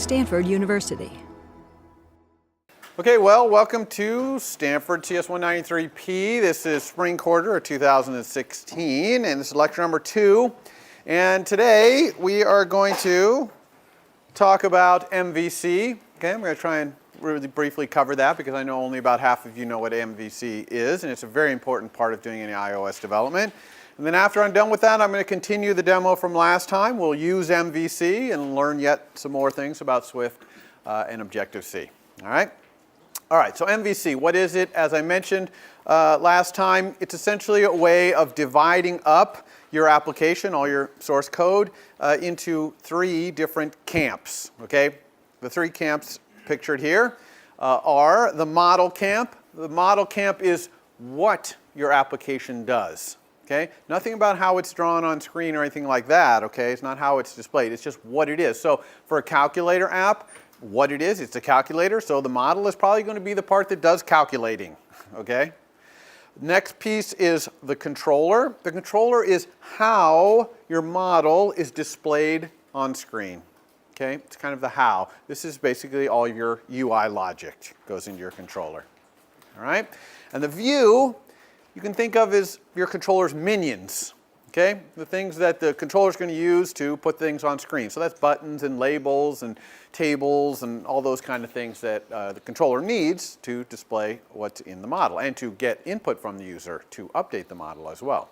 Stanford University. Okay, well, welcome to Stanford TS193P. This is spring quarter of 2016, and this is lecture number 2. And today we are going to talk about MVC. Okay, I'm going to try and really briefly cover that because I know only about half of you know what MVC is, and it's a very important part of doing any iOS development. And then after I'm done with that, I'm going to continue the demo from last time. We'll use MVC and learn yet some more things about Swift and Objective-C. All right? All right, so MVC, what is it? As I mentioned last time, it's essentially a way of dividing up your application, all your source code, into 3 different camps. Okay? The 3 camps pictured here are the model camp. The model camp is what your application does. Okay? Nothing about how it's drawn on screen or anything like that. Okay? It's not how it's displayed. It's just what it is. So for a calculator app, what it is, it's a calculator. So the model is probably going to be the part that does calculating. Okay? Next piece is the controller. The controller is how your model is displayed on screen. Okay? It's kind of the how. This is basically all your UI logic goes into your controller. All right? And the view you can think of as your controller's minions. Okay? The things that the controller is going to use to put things on screen. So that's buttons and labels and tables and all those kind of things that the controller needs to display what's in the model and to get input from the user to update the model as well.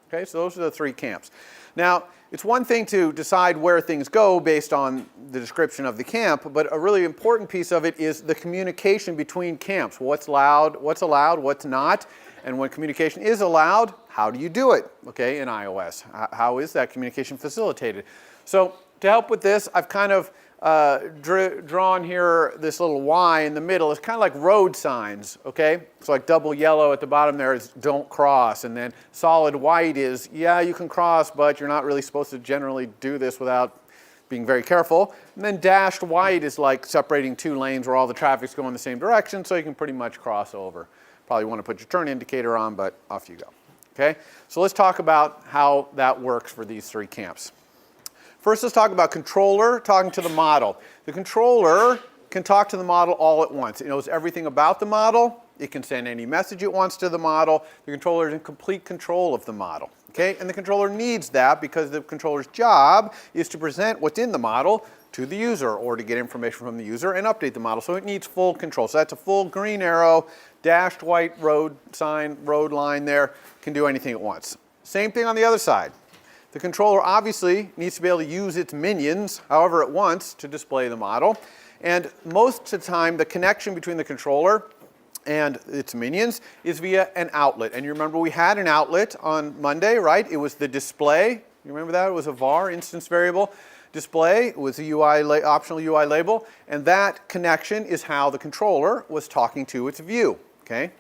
Okay, so those are the 3 camps. Now, it's one thing to decide where things go based on the description of the camp, but a really important piece of it is the communication between camps. What's allowed, what's not, and when communication is allowed, how do you do it, okay, in iOS? How is that communication facilitated? So to help with this, I've kind of drawn here this little Y in the middle. It's kind of like road signs, okay? So like double yellow at the bottom there is don't cross, and then solid white is, yeah, you can cross, but you're not really supposed to generally do this without being very careful. And then dashed white is like separating 2 lanes where all the traffic's going the same direction, so you can pretty much cross over. Probably want to put your turn indicator on, but off you go. Okay? So let's talk about how that works for these 3 camps. First, let's talk about controller talking to the model. The controller can talk to the model all at once. It knows everything about the model. It can send any message it wants to the model. The controller is in complete control of the model. Okay? And the controller needs that because the controller's job is to present what's in the model to the user or to get information from the user and update the model. So it needs full control. So that's a full green arrow, dashed white road sign, road line there, can do anything it wants. Same thing on the other side. The controller obviously needs to be able to use its minions however it wants to display the model. And most of the time, the connection between the controller and its minions is via an outlet. And you remember we had an outlet on Monday, right? It was the display. You remember that? It was a var, instance variable. Display was a optional UI label, and that connection is how the controller was talking to its view. Okay?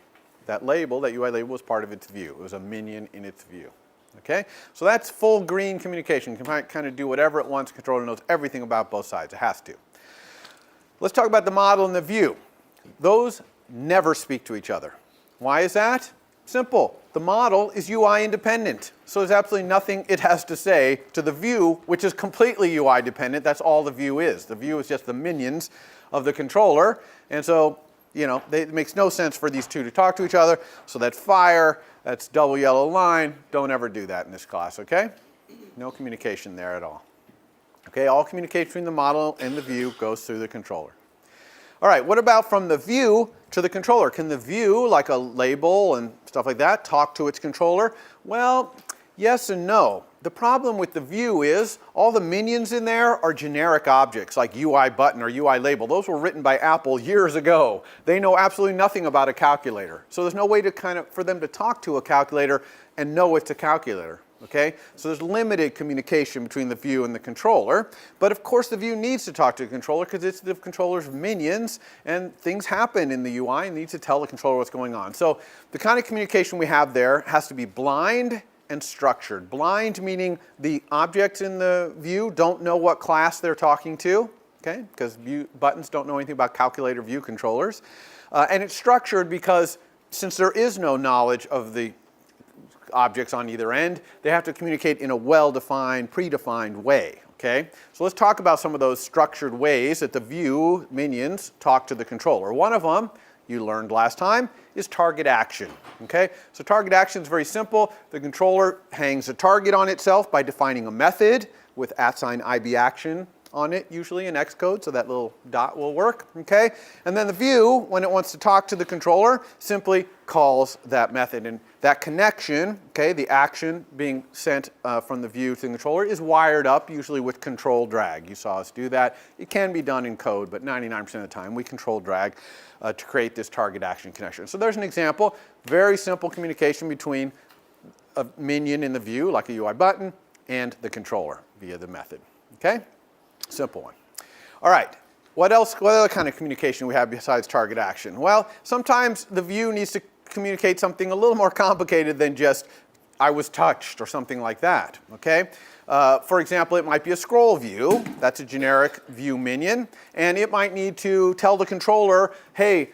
That label, that UI label, was part of its view. It was a minion in its view. Okay? So that's full green communication. It can kind of do whatever it wants. The controller knows everything about both sides. It has to. Let's talk about the model and the view. Those never speak to each other. Why is that? Simple. The model is UI independent. So there's absolutely nothing it has to say to the view, which is completely UI dependent. That's all the view is. The view is just the minions of the controller. And so, you know, it makes no sense for these 2 to talk to each other. So that's fire, that's double yellow line. Don't ever do that in this class, okay? No communication there at all. Okay, all communication between the model and the view goes through the controller. All right, what about from the view to the controller? Can the view, like a label and stuff like that, talk to its controller? Well, yes and no. The problem with the view is all the minions in there are generic objects like UI button or UI label. Those were written by Apple years ago. They know absolutely nothing about a calculator. So there's no way to for them to talk to a calculator and know it's a calculator. Okay? So there's limited communication between the view and the controller. But of course the view needs to talk to the controller because it's the controller's minions and things happen in the UI and needs to tell the controller what's going on. So the kind of communication we have there has to be blind and structured. Blind meaning the objects in the view don't know what class they're talking to. Okay? Because buttons don't know anything about calculator view controllers. And it's structured because since there is no knowledge of the objects on either end. They have to communicate in a well-defined, predefined way. Okay? So let's talk about some of those structured ways that the view minions talk to the controller. One of them, you learned last time, is target action. Okay? So target action is very simple. The controller hangs a target on itself by defining a method with @IB_action on it, usually in Xcode, so that little dot will work. Okay? And then the view, when it wants to talk to the controller, simply calls that method. And that connection, okay, the action being sent from the view to the controller, is wired up, usually with control drag. You saw us do that. It can be done in code, but 99% of the time we control drag to create this target action connection. So there's an example, very simple communication between a minion in the view, like a UI button, and the controller via the method. Okay? Simple one. All right. What else? What other kind of communication we have besides target action? Well, sometimes the view needs to communicate something a little more complicated than just I was touched or something like that. Okay? For example, it might be a scroll view. That's a generic view minion. And it might need to tell the controller, hey,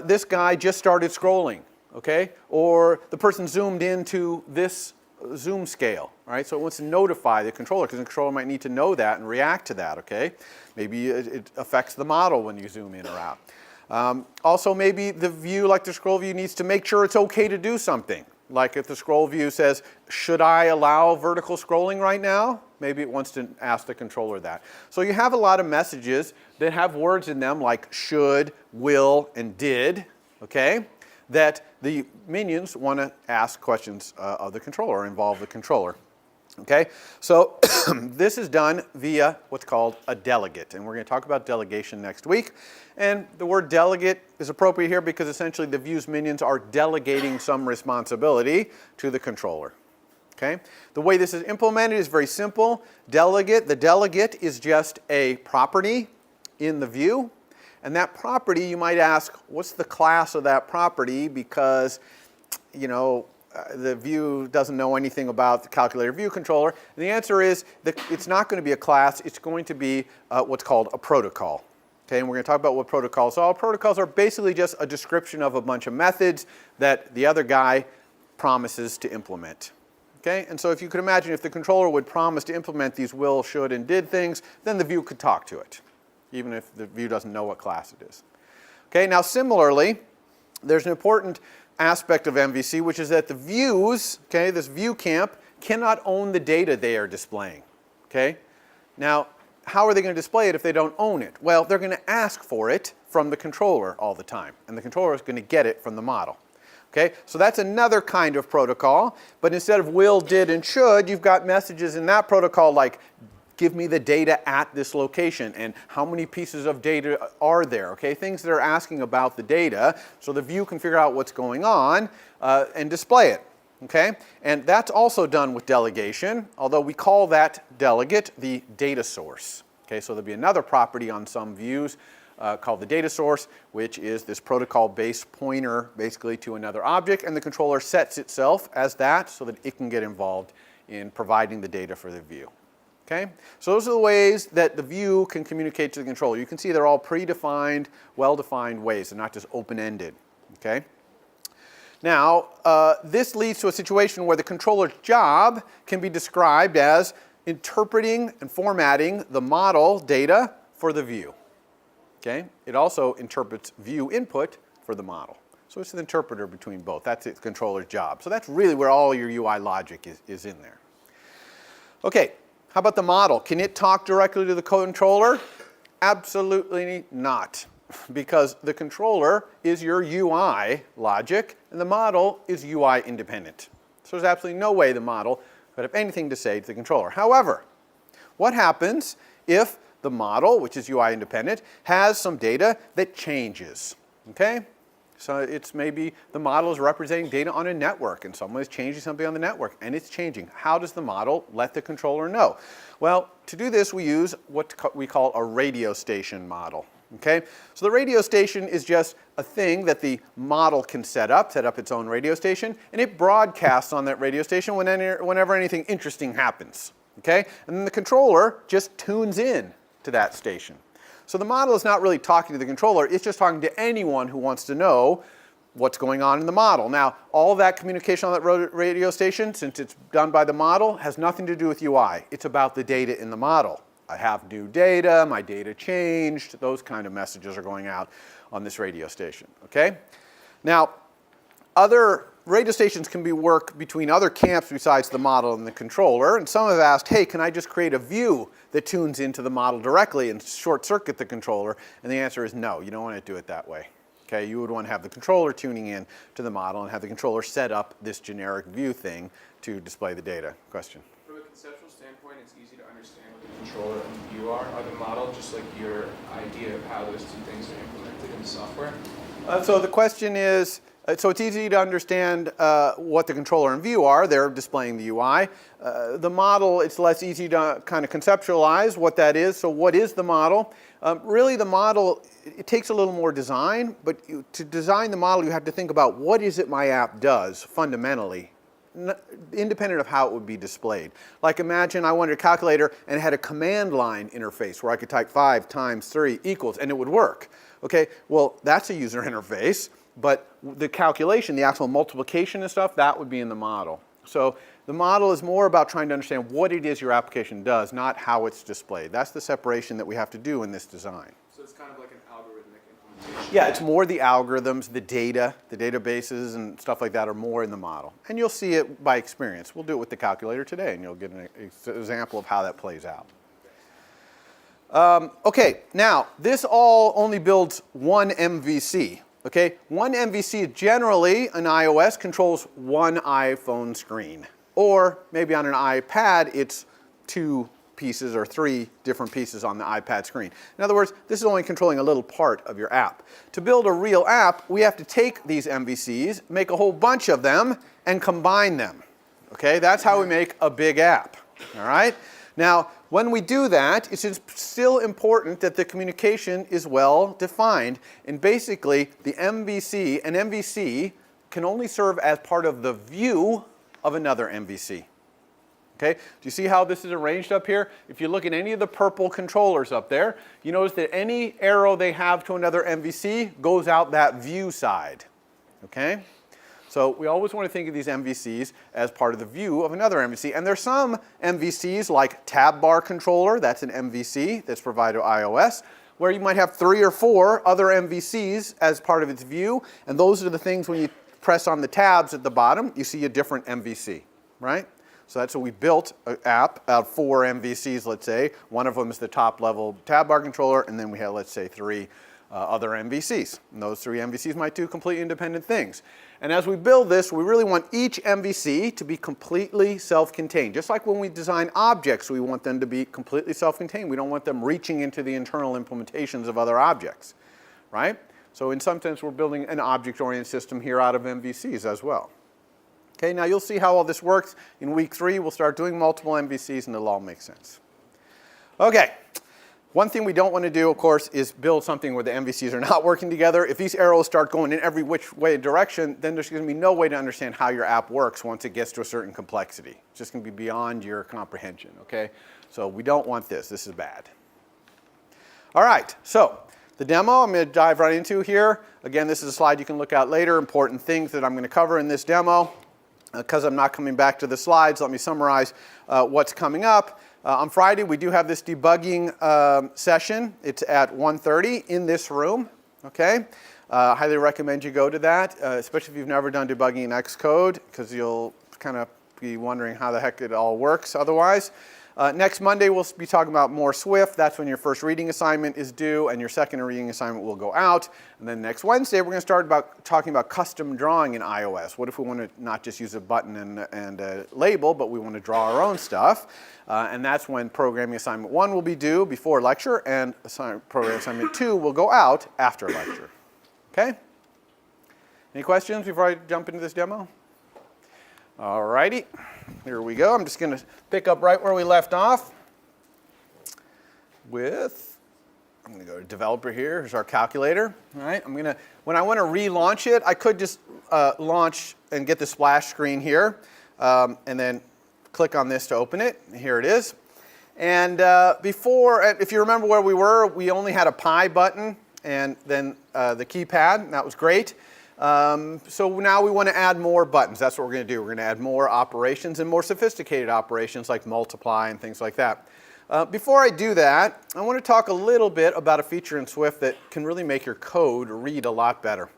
this guy just started scrolling. Okay? Or the person zoomed into this zoom scale. Right? So it wants to notify the controller because the controller might need to know that and react to that. Okay? Maybe it affects the model when you zoom in or out. Also, maybe the view, like the scroll view, needs to make sure it's okay to do something. Like if the scroll view says, should I allow vertical scrolling right now? Maybe it wants to ask the controller that. So you have a lot of messages that have words in them like should, will, and did, okay, that the minions want to ask questions of the controller or involve the controller. Okay, so this is done via what's called a delegate, and we're going to talk about delegation next week. And the word delegate is appropriate here because essentially the view's minions are delegating some responsibility to the controller. Okay, the way this is implemented is very simple. Delegate, the delegate is just a property in the view, and that property, you might ask, what's the class of that property? Because, you know, the view doesn't know anything about the calculator view controller. And the answer is that it's not going to be a class. It's going to be what's called a protocol. Okay, and we're going to talk about what protocols are. Protocols are basically just a description of a bunch of methods that the other guy promises to implement. Okay, and so if you could imagine if the controller would promise to implement these will, should, and did things, then the view could talk to it, even if the view doesn't know what class it is. Okay, now similarly, there's an important aspect of MVC, which is that the views, okay, this view camp, cannot own the data they are displaying. Okay? Now, how are they going to display it if they don't own it? Well, they're going to ask for it from the controller all the time, and the controller is going to get it from the model. Okay? So that's another kind of protocol, but instead of will, did, and should, you've got messages in that protocol like give me the data at this location and how many pieces of data are there, okay? Things that are asking about the data so the view can figure out what's going on and display it, okay? And that's also done with delegation, although we call that delegate the data source, okay? So there'll be another property on some views called the data source, which is this protocol-based pointer basically to another object, and the controller sets itself as that so that it can get involved in providing the data for the view. Okay? So those are the ways that the view can communicate to the controller. You can see they're all predefined, well-defined ways. They're not just open-ended. Okay? Now, this leads to a situation where the controller's job can be described as interpreting and formatting the model data for the view. Okay? It also interprets view input for the model. So it's an interpreter between both. That's the controller's job. So that's really where all your UI logic is in there. Okay. How about the model? Can it talk directly to the controller? Absolutely not, because the controller is your UI logic, and the model is UI independent. So there's absolutely no way the model could have anything to say to the controller. However, what happens if the model, which is UI independent, has some data that changes? Okay? So it's maybe the model is representing data on a network and someone is changing something on the network and it's changing. How does the model let the controller know? Well, to do this we use what we call a radio station model. Okay? So the radio station is just a thing that the model can set up its own radio station, and it broadcasts on that radio station whenever anything interesting happens. Okay? And then the controller just tunes in to that station. So the model is not really talking to the controller, it's just talking to anyone who wants to know what's going on in the model. Now, all that communication on that radio station, since it's done by the model, has nothing to do with UI. It's about the data in the model. I have new data, my data changed, those kind of messages are going out on this radio station, okay? Now, other radio stations can work between other camps besides the model and the controller, and some have asked, hey, can I just create a view that tunes into the model directly and short circuit the controller? And the answer is no, you don't want to do it that way. Okay, you would want to have the controller tuning in to the model and have the controller set up this generic view thing to display the data. Question? From a conceptual standpoint, it's easy to understand what the controller and the view are the model, just like your idea of how those two things are implemented in the software. So the question is, so it's easy to understand what the controller and view are. They're displaying the UI. The model, it's less easy to kind of conceptualize what that is. So what is the model? Really, the model, it takes a little more design, but to design the model, you have to think about what is it my app does fundamentally, independent of how it would be displayed. Like imagine I wanted a calculator and it had a command line interface where I could type 5 times 3 equals, and it would work. Okay, well, that's a user interface, but the calculation, the actual multiplication and stuff, that would be in the model. So the model is more about trying to understand what it is your application does, not how it's displayed. That's the separation that we have to do in this design. So it's kind of like an algorithmic implementation. Yeah, it's more the algorithms, the data, the databases and stuff like that are more in the model. And you'll see it by experience. We'll do it with the calculator today, and you'll get an example of how that plays out. Okay, now, this all only builds one MVC. Okay, one MVC generally, an iOS controls one iPhone screen. Or maybe on an iPad, it's 2 pieces or 3 different pieces on the iPad screen. In other words, this is only controlling a little part of your app. To build a real app, we have to take these MVCs, make a whole bunch of them, and combine them. Okay, that's how we make a big app. All right? Now, when we do that, it's still important that the communication is well defined. And basically, the MVC, an MVC can only serve as part of the view of another MVC. Okay? Do you see how this is arranged up here? If you look at any of the purple controllers up there, you notice that any arrow they have to another MVC goes out that view side. Okay? So we always want to think of these MVCs as part of the view of another MVC. And there's some MVCs like tab bar controller, that's an MVC that's provided to iOS, where you might have 3 or 4 other MVCs as part of its view. And those are the things when you press on the tabs at the bottom, you see a different MVC, right? So that's what we built an app out of 4 MVCs, let's say. One of them is the top level tab bar controller, and then we have, let's say, 3 other MVCs. And those 3 MVCs might do completely independent things. And as we build this, we really want each MVC to be completely self-contained. Just like when we design objects, we want them to be completely self-contained. We don't want them reaching into the internal implementations of other objects, right? So in some sense, we're building an object-oriented system here out of MVCs as well. Okay, now you'll see how all this works. In week 3, we'll start doing multiple MVCs, and it'll all make sense. Okay. One thing we don't want to do, of course, is build something where the MVCs are not working together. If these arrows start going in every which way direction, then there's going to be no way to understand how your app works once it gets to a certain complexity. It's just going to be beyond your comprehension, okay? So we don't want this. This is bad. All right, so the demo I'm going to dive right into here. Again, this is a slide you can look at later, important things that I'm going to cover in this demo. Because I'm not coming back to the slides, let me summarize what's coming up. On Friday, we do have this debugging session. It's at 1:30 in this room, okay? Highly recommend you go to that, especially if you've never done debugging in Xcode, because you'll kind of be wondering how the heck it all works otherwise. Next Monday, we'll be talking about more Swift. That's when your first reading assignment is due, and your second reading assignment will go out. And then next Wednesday, we're going to start talking about custom drawing in iOS. What if we want to not just use a button and a label, but we want to draw our own stuff? And that's when programming assignment 1 will be due before lecture, and programming assignment 2 will go out after lecture. Okay? Any questions before I jump into this demo? All righty. Here we go. I'm just going to pick up right where we left off with, I'm going to go to developer here. Here's our calculator. All right. When I want to relaunch it, I could just launch and get the splash screen here, and then click on this to open it. Here it is. And before, if you remember where we were, we only had a Pi button and then the keypad, and that was great. So now we want to add more buttons. That's what we're going to do. We're going to add more operations and more sophisticated operations like multiply and things like that. Before I do that, I want to talk a little bit about a feature in Swift that can really make your code read a lot better.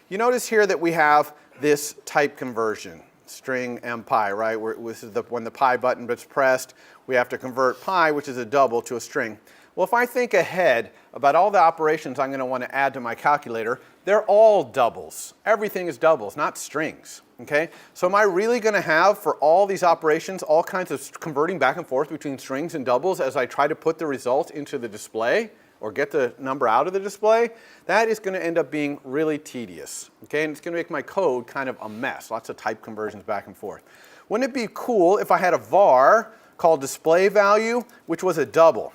You notice here that we have this type conversion, string mpi, right? This is when the pi button gets pressed, we have to convert pi, which is a double, to a string. Well, if I think ahead about all the operations I'm going to want to add to my calculator, they're all doubles. Everything is doubles, not strings. Okay? So am I really going to have, for all these operations, all kinds of converting back and forth between strings and doubles as I try to put the result into the display or get the number out of the display? That is going to end up being really tedious. Okay? And it's going to make my code kind of a mess. Lots of type conversions back and forth. Wouldn't it be cool if I had a var called display value, which was a double?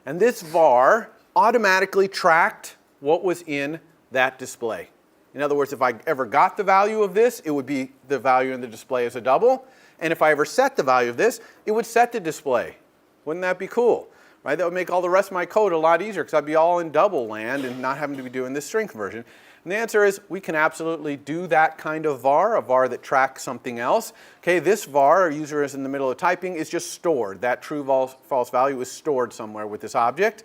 And this var automatically tracked what was in that display. In other words, if I ever got the value of this, it would be the value in the display as a double. And if I ever set the value of this, it would set the display. Wouldn't that be cool? Right? That would make all the rest of my code a lot easier because I'd be all in double land and not having to be doing this string conversion. And the answer is we can absolutely do that kind of var, a var that tracks something else. Okay, this var, our user is in the middle of typing, is just stored. That true false value is stored somewhere with this object.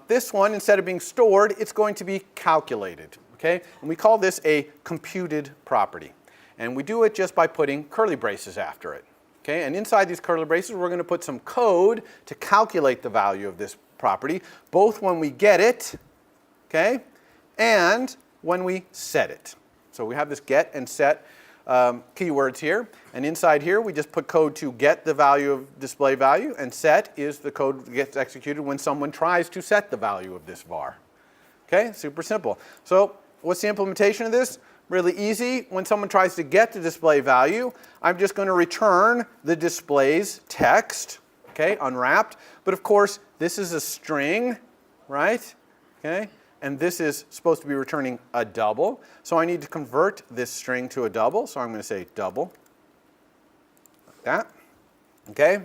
This one, instead of being stored, it's going to be calculated. Okay? And we call this a computed property. And we do it just by putting curly braces after it. Okay? And inside these curly braces, we're going to put some code to calculate the value of this property, both when we get it, okay, and when we set it. So we have this get and set keywords here. And inside here, we just put code to get the value of display value, and set is the code that gets executed when someone tries to set the value of this var. Okay, super simple. So what's the implementation of this? Really easy. When someone tries to get the display value, I'm just going to return the display's text, okay, unwrapped. But of course, this is a string, right? Okay, and this is supposed to be returning a double. So I need to convert this string to a double. So I'm going to say double, like that. Okay.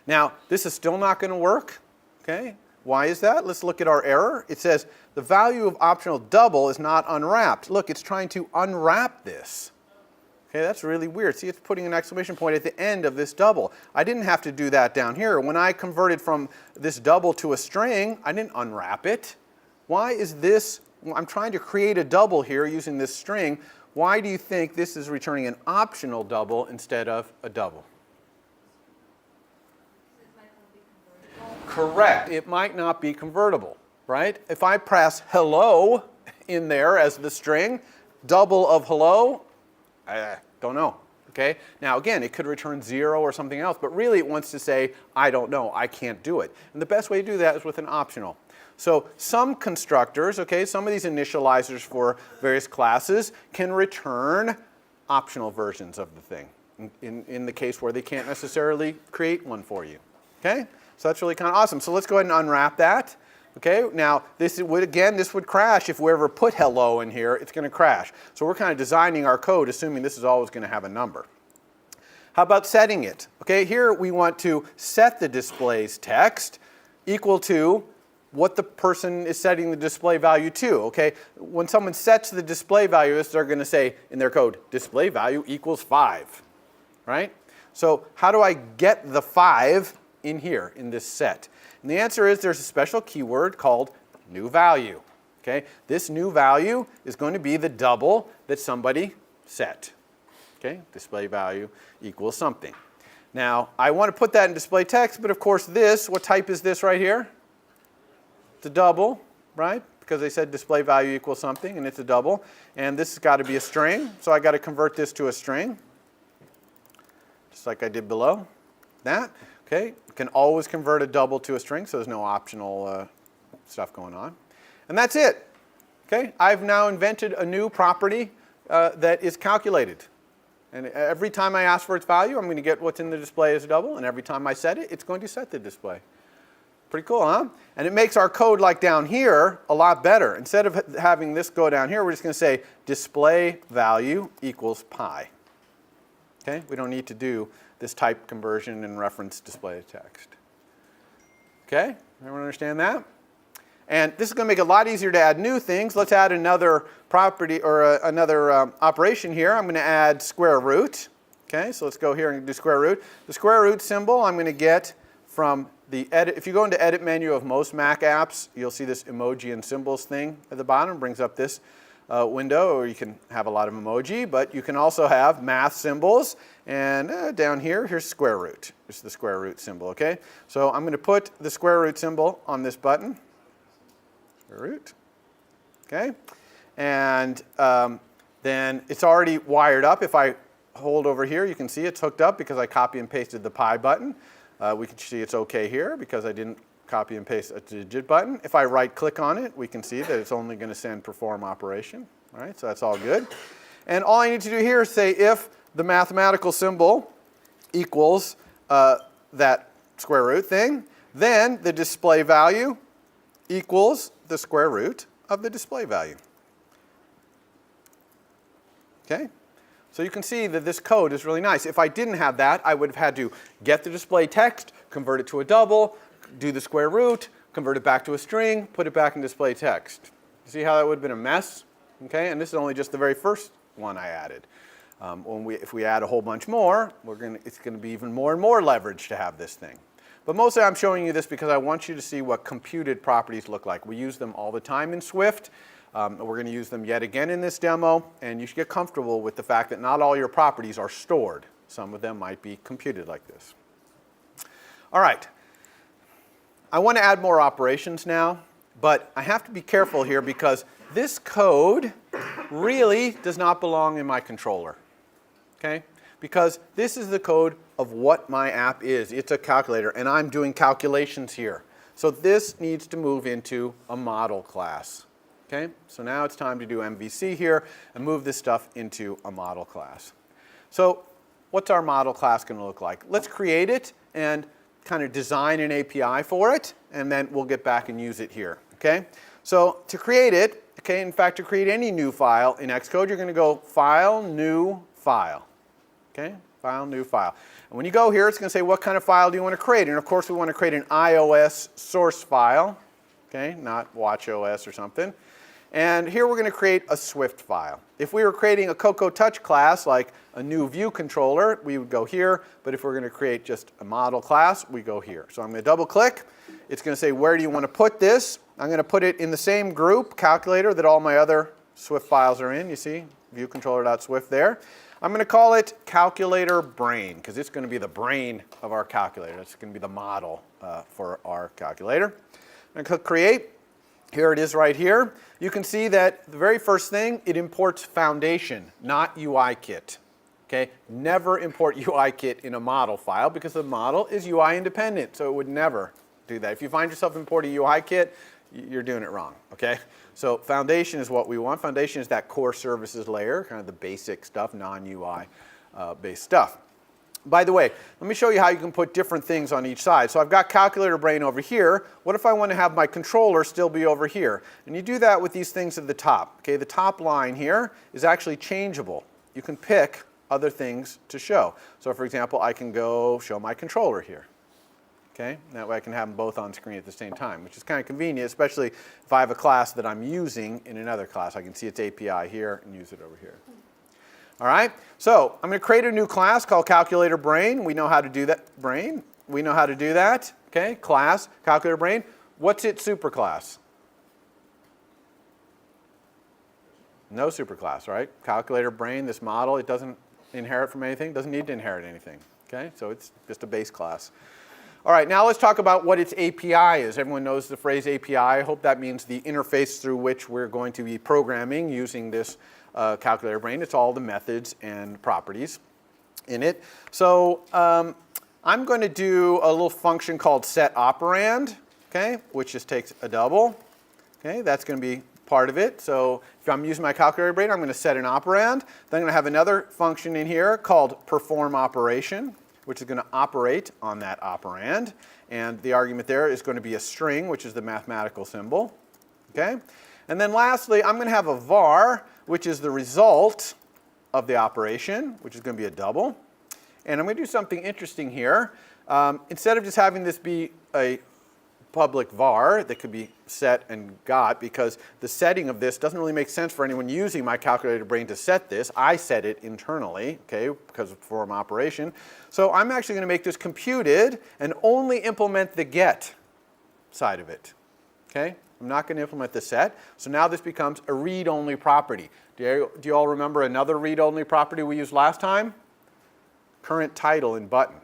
Now, this is still not going to work. Okay. Why is that? Let's look at our error. It says the value of optional double is not unwrapped. Look, it's trying to unwrap this. Okay, that's really weird. See, it's putting an exclamation point at the end of this double. I didn't have to do that down here. When I converted from this double to a string, I didn't unwrap it. Why is this? I'm trying to create a double here using this string. Why do you think this is returning an optional double instead of a double? Correct. It might not be convertible, right? If I press hello in there as the string, double of hello, I don't know. Okay? Now again, it could return 0 or something else, but really it wants to say, I don't know, I can't do it. And the best way to do that is with an optional. So some constructors, okay, some of these initializers for various classes can return optional versions of the thing in the case where they can't necessarily create one for you. Okay? So that's really kind of awesome. So let's go ahead and unwrap that. Okay, now this would crash if we ever put hello in here. It's going to crash. So we're kind of designing our code assuming this is always going to have a number. How about setting it? Okay, here we want to set the display's text equal to what the person is setting the display value to. Okay, when someone sets the display value, they're going to say in their code, display value equals 5. Right? So how do I get the 5 in here, in this set? And the answer is there's a special keyword called new value. Okay? This new value is going to be the double that somebody set. Okay? Display value equals something. Now, I want to put that in display text, but of course this, what type is this right here? It's a double, right? Because they said display value equals something, and it's a double. And this has got to be a string, so I got to convert this to a string, just like I did below. That. Okay, you can always convert a double to a string, so there's no optional stuff going on. And that's it. Okay, I've now invented a new property that is calculated. And every time I ask for its value, I'm going to get what's in the display as a double. And every time I set it, it's going to set the display. Pretty cool, huh? And it makes our code like down here a lot better. Instead of having this go down here, we're just going to say display value equals pi. Okay, we don't need to do this type conversion and reference display text. Okay, everyone understand that? And this is going to make it a lot easier to add new things. Let's add another property or another operation here. I'm going to add square root. Okay, so let's go here and do square root. The square root symbol I'm going to get from the edit. If you go into edit menu of most Mac apps, you'll see this emoji and symbols thing at the bottom. It brings up this window, or you can have a lot of emoji, but you can also have math symbols. And down here, here's square root. This is the square root symbol, okay? So I'm going to put the square root symbol on this button. Square root, okay? And then it's already wired up. If I hold over here, you can see it's hooked up because I copy and pasted the pi button. We can see it's okay here because I didn't copy and paste a digit button. If I right click on it, we can see that it's only going to send perform operation. All right, so that's all good. And all I need to do here is say if the mathematical symbol equals that square root thing, then the display value equals the square root of the display value. Okay? So you can see that this code is really nice. If I didn't have that, I would have had to get the display text, convert it to a double, do the square root, convert it back to a string, put it back in display text. See how that would have been a mess? Okay? And this is only just the very first one I added. If we add a whole bunch more, it's going to be even more and more leverage to have this thing. But mostly I'm showing you this because I want you to see what computed properties look like. We use them all the time in Swift. We're going to use them yet again in this demo. And you should get comfortable with the fact that not all your properties are stored. Some of them might be computed like this. All right. I want to add more operations now. But I have to be careful here because this code really does not belong in my controller. Okay? Because this is the code of what my app is. It's a calculator, and I'm doing calculations here. So this needs to move into a model class. Okay? So now it's time to do MVC here and move this stuff into a model class. So what's our model class going to look like? Let's create it and kind of design an API for it, and then we'll get back and use it here. Okay? So to create it, okay, in fact, to create any new file in Xcode, you're going to go File, New, File. Okay? File, New, File. And when you go here, it's going to say what kind of file do you want to create. And of course, we want to create an iOS source file. Okay? Not watchOS or something. And here we're going to create a Swift file. If we were creating a Cocoa Touch class, like a new view controller, we would go here. But if we're going to create just a model class, we go here. So I'm going to double click. It's going to say, where do you want to put this? I'm going to put it in the same group, calculator, that all my other Swift files are in. You see, viewcontroller.swift there. I'm going to call it calculator brain, because it's going to be the brain of our calculator. It's going to be the model for our calculator. I'm going to click create. Here it is right here. You can see that the very first thing, it imports Foundation, not UIKit. Okay? Never import UIKit in a model file because the model is UI independent, so it would never do that. If you find yourself importing UIKit, you're doing it wrong. Okay? So Foundation is what we want. Foundation is that core services layer, kind of the basic stuff, non-UI based stuff. By the way, let me show you how you can put different things on each side. So I've got calculator brain over here. What if I want to have my controller still be over here? And you do that with these things at the top. Okay, the top line here is actually changeable. You can pick other things to show. So for example, I can go show my controller here. Okay, that way I can have them both on screen at the same time, which is kind of convenient, especially if I have a class that I'm using in another class. I can see its API here and use it over here. All right, so I'm going to create a new class called calculator brain. We know how to do that. Brain. We know how to do that. Okay, class, calculator brain. What's its superclass? No superclass, right? Calculator brain, this model, it doesn't inherit from anything, doesn't need to inherit anything. Okay, so it's just a base class. All right, now let's talk about what its API is. Everyone knows the phrase API. I hope that means the interface through which we're going to be programming using this calculator brain. It's all the methods and properties in it. So I'm going to do a little function called setOperand, okay, which just takes a double. Okay, that's going to be part of it. So if I'm using my calculator brain, I'm going to set an operand. Then I'm going to have another function in here called performOperation, which is going to operate on that operand. And the argument there is going to be a string, which is the mathematical symbol. Okay? And then lastly, I'm going to have a var, which is the result of the operation, which is going to be a double. And I'm going to do something interesting here. Instead of just having this be a public var that could be set and got, because the setting of this doesn't really make sense for anyone using my calculator brain to set this. I set it internally, okay, because of form operation. So I'm actually going to make this computed and only implement the get side of it, okay? I'm not going to implement the set. So now this becomes a read-only property. Do you all remember another read-only property we used last time? Current title in button.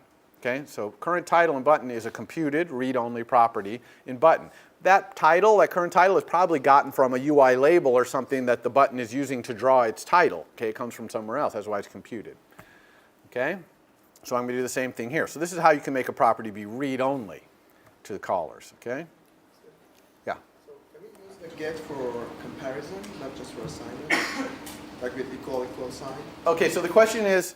Okay, so current title in button is a computed read-only property in button. That title, that current title, is probably gotten from a UI label or something that the button is using to draw its title. Okay, it comes from somewhere else. That's why it's computed. Okay, so I'm going to do the same thing here. So this is how you can make a property be read-only to the callers. Okay. Yeah. So can we use the get for comparison, not just for assignment, like with equal sign? Okay, so the question is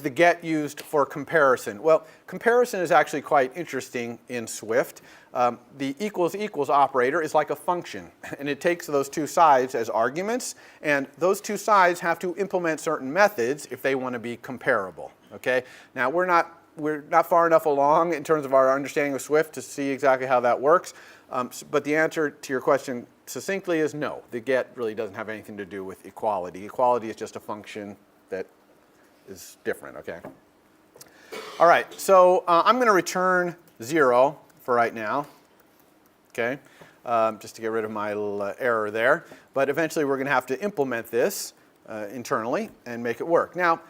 the get used for comparison? Well, comparison is actually quite interesting in Swift. The equals equals operator is like a function, and it takes those two sides as arguments, and those two sides have to implement certain methods if they want to be comparable. Okay? Now, we're not far enough along in terms of our understanding of Swift to see exactly how that works, but the answer to your question succinctly is no. The get really doesn't have anything to do with equality. Equality is just a function that is different, okay? All right, so I'm going to return 0 for right now, okay? Just to get rid of my little error there. But eventually we're going to have to implement this internally and make it work. Now,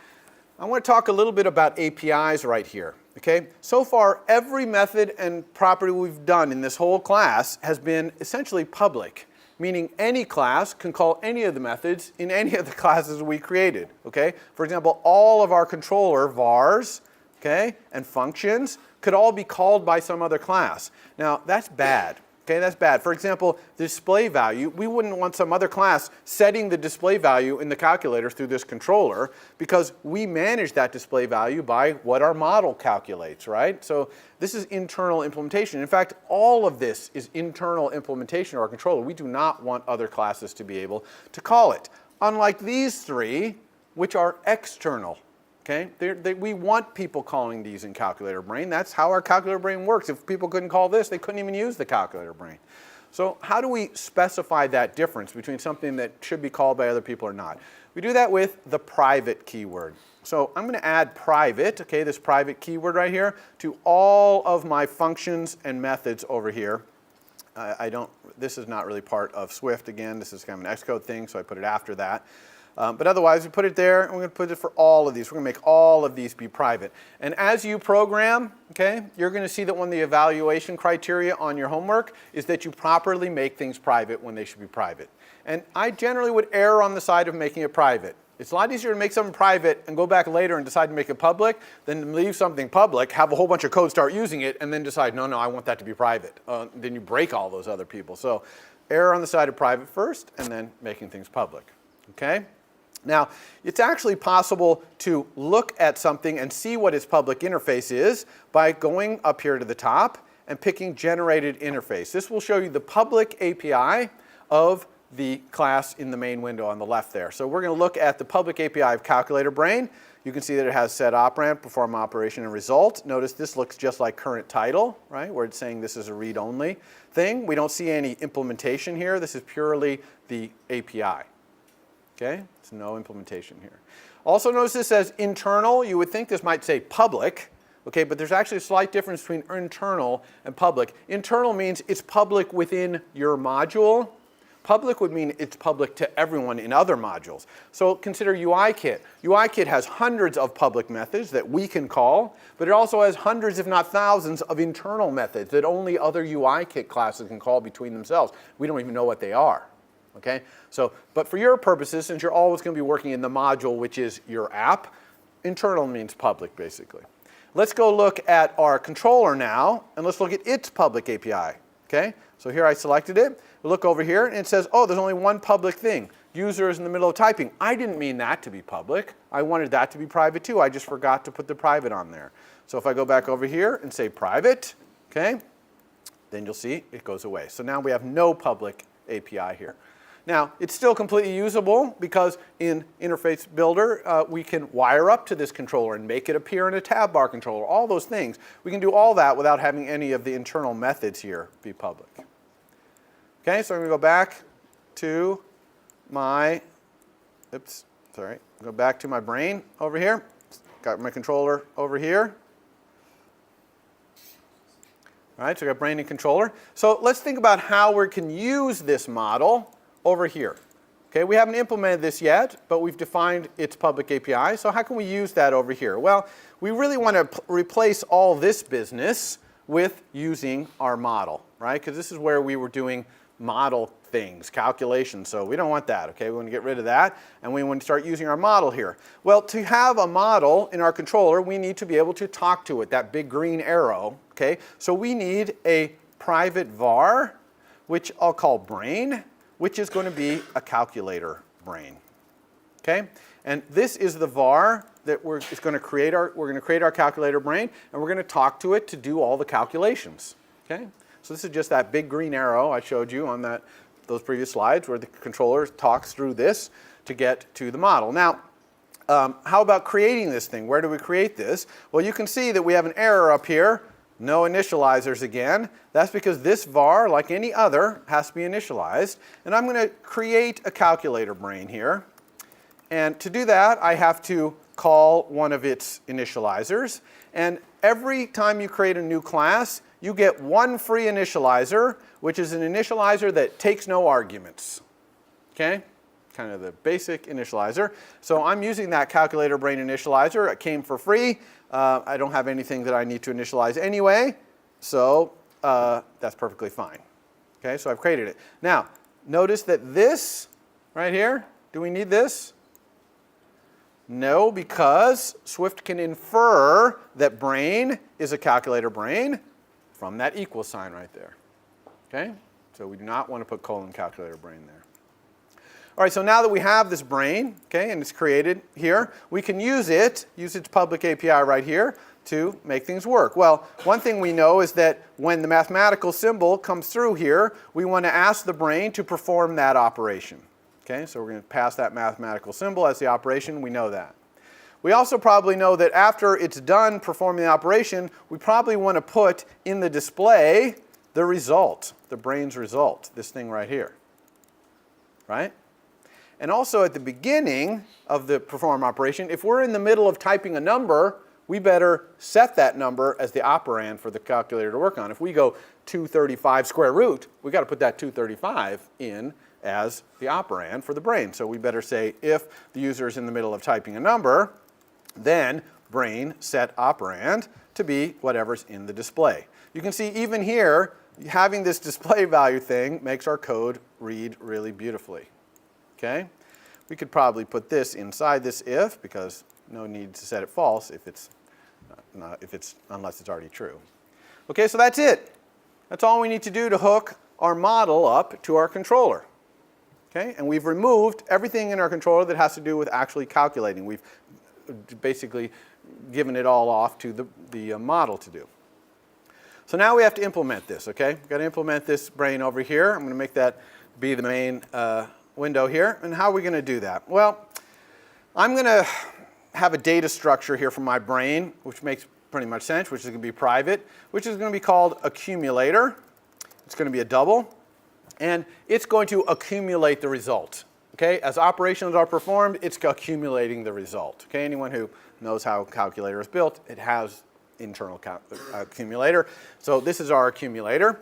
I want to talk a little bit about APIs right here, okay? So far, every method and property we've done in this whole class has been essentially public, meaning any class can call any of the methods in any of the classes we created, okay? For example, all of our controller vars, okay, and functions could all be called by some other class. Now, that's bad, okay? That's bad. For example, the display value, we wouldn't want some other class setting the display value in the calculator through this controller, because we manage that display value by what our model calculates, right? So this is internal implementation. In fact, all of this is internal implementation of our controller. We do not want other classes to be able to call it. Unlike these three, which are external. Okay? We want people calling these in calculator brain. That's how our calculator brain works. If people couldn't call this, they couldn't even use the calculator brain. So how do we specify that difference between something that should be called by other people or not? We do that with the private keyword. So I'm going to add private, okay, this private keyword right here, to all of my functions and methods over here. This is not really part of Swift again. This is kind of an Xcode thing, so I put it after that. But otherwise, we put it there, and we're going to put it for all of these. We're going to make all of these be private. And as you program, okay, you're going to see that one of the evaluation criteria on your homework is that you properly make things private when they should be private. And I generally would err on the side of making it private. It's a lot easier to make something private and go back later and decide to make it public than to leave something public, have a whole bunch of code start using it, and then decide, no, I want that to be private. Then you break all those other people. So err on the side of private first, and then making things public. Okay? Now, it's actually possible to look at something and see what its public interface is by going up here to the top and picking Generated Interface. This will show you the public API of the class in the main window on the left there. So we're going to look at the public API of Calculator Brain. You can see that it has set operand, perform operation, and result. Notice this looks just like current title, right, where it's saying this is a read-only thing. We don't see any implementation here. This is purely the API. Okay, so no implementation here. Also notice this says internal. You would think this might say public, okay, but there's actually a slight difference between internal and public. Internal means it's public within your module. Public would mean it's public to everyone in other modules. So consider UIKit. UIKit has hundreds of public methods that we can call, but it also has hundreds, if not thousands, of internal methods that only other UIKit classes can call between themselves. We don't even know what they are. Okay? So, but for your purposes, since you're always going to be working in the module, which is your app, internal means public, basically. Let's go look at our controller now, and let's look at its public API. Okay? So here I selected it. We look over here, and it says, oh, there's only one public thing. User is in the middle of typing. I didn't mean that to be public. I wanted that to be private, too. I just forgot to put the private on there. So if I go back over here and say private, okay, then you'll see it goes away. So now we have no public API here. Now, it's still completely usable because in Interface Builder, we can wire up to this controller and make it appear in a tab bar controller, all those things. We can do all that without having any of the internal methods here be public. Okay, so I'm going to go back to my, go back to my brain over here. Got my controller over here. All right, so we got brain and controller. So let's think about how we can use this model over here. Okay, we haven't implemented this yet, but we've defined its public API. So how can we use that over here? Well, we really want to replace all this business with using our model, right? Because this is where we were doing model things, calculations. So we don't want that, okay? We want to get rid of that, and we want to start using our model here. Well, to have a model in our controller, we need to be able to talk to it, that big green arrow, okay? So we need a private var, which I'll call brain, which is going to be a calculator brain, okay? And this is the var that we're going to create our calculator brain, and we're going to talk to it to do all the calculations, okay? So this is just that big green arrow I showed you on those previous slides where the controller talks through this to get to the model. Now, how about creating this thing? Where do we create this? Well, you can see that we have an error up here. No initializers again. That's because this var, like any other, has to be initialized. And I'm going to create a calculator brain here. And to do that, I have to call one of its initializers. And every time you create a new class, you get one free initializer, which is an initializer that takes no arguments. Okay? Kind of the basic initializer. So I'm using that calculator brain initializer. It came for free. I don't have anything that I need to initialize anyway, so that's perfectly fine. Okay, so I've created it. Now, notice that this right here, do we need this? No, because Swift can infer that brain is a calculator brain from that equal sign right there. Okay, so we do not want to put colon calculator brain there. All right, so now that we have this brain, okay, and it's created here, we can use its public API right here to make things work. Well, one thing we know is that when the mathematical symbol comes through here, we want to ask the brain to perform that operation. Okay, so we're going to pass that mathematical symbol as the operation. We know that. We also probably know that after it's done performing the operation, we probably want to put in the display the result, the brain's result, this thing right here. Right? And also at the beginning of the perform operation, if we're in the middle of typing a number, we better set that number as the operand for the calculator to work on. If we go 235 square root, we've got to put that 235 in as the operand for the brain. So we better say if the user is in the middle of typing a number, then brain set operand to be whatever's in the display. You can see even here, having this display value thing makes our code read really beautifully. Okay? We could probably put this inside this if, because no need to set it false if it's unless it's already true. Okay, so that's it. That's all we need to do to hook our model up to our controller. Okay, and we've removed everything in our controller that has to do with actually calculating. We've basically given it all off to the model to do. So now we have to implement this. Okay, we've got to implement this brain over here. I'm going to make that be the main window here. And how are we going to do that? Well, I'm going to have a data structure here from my brain, which makes pretty much sense, which is going to be private, which is going to be called accumulator. It's going to be a double, and it's going to accumulate the result. Okay, as operations are performed, it's accumulating the result. Okay, anyone who knows how a calculator is built, it has internal accumulator. So this is our accumulator.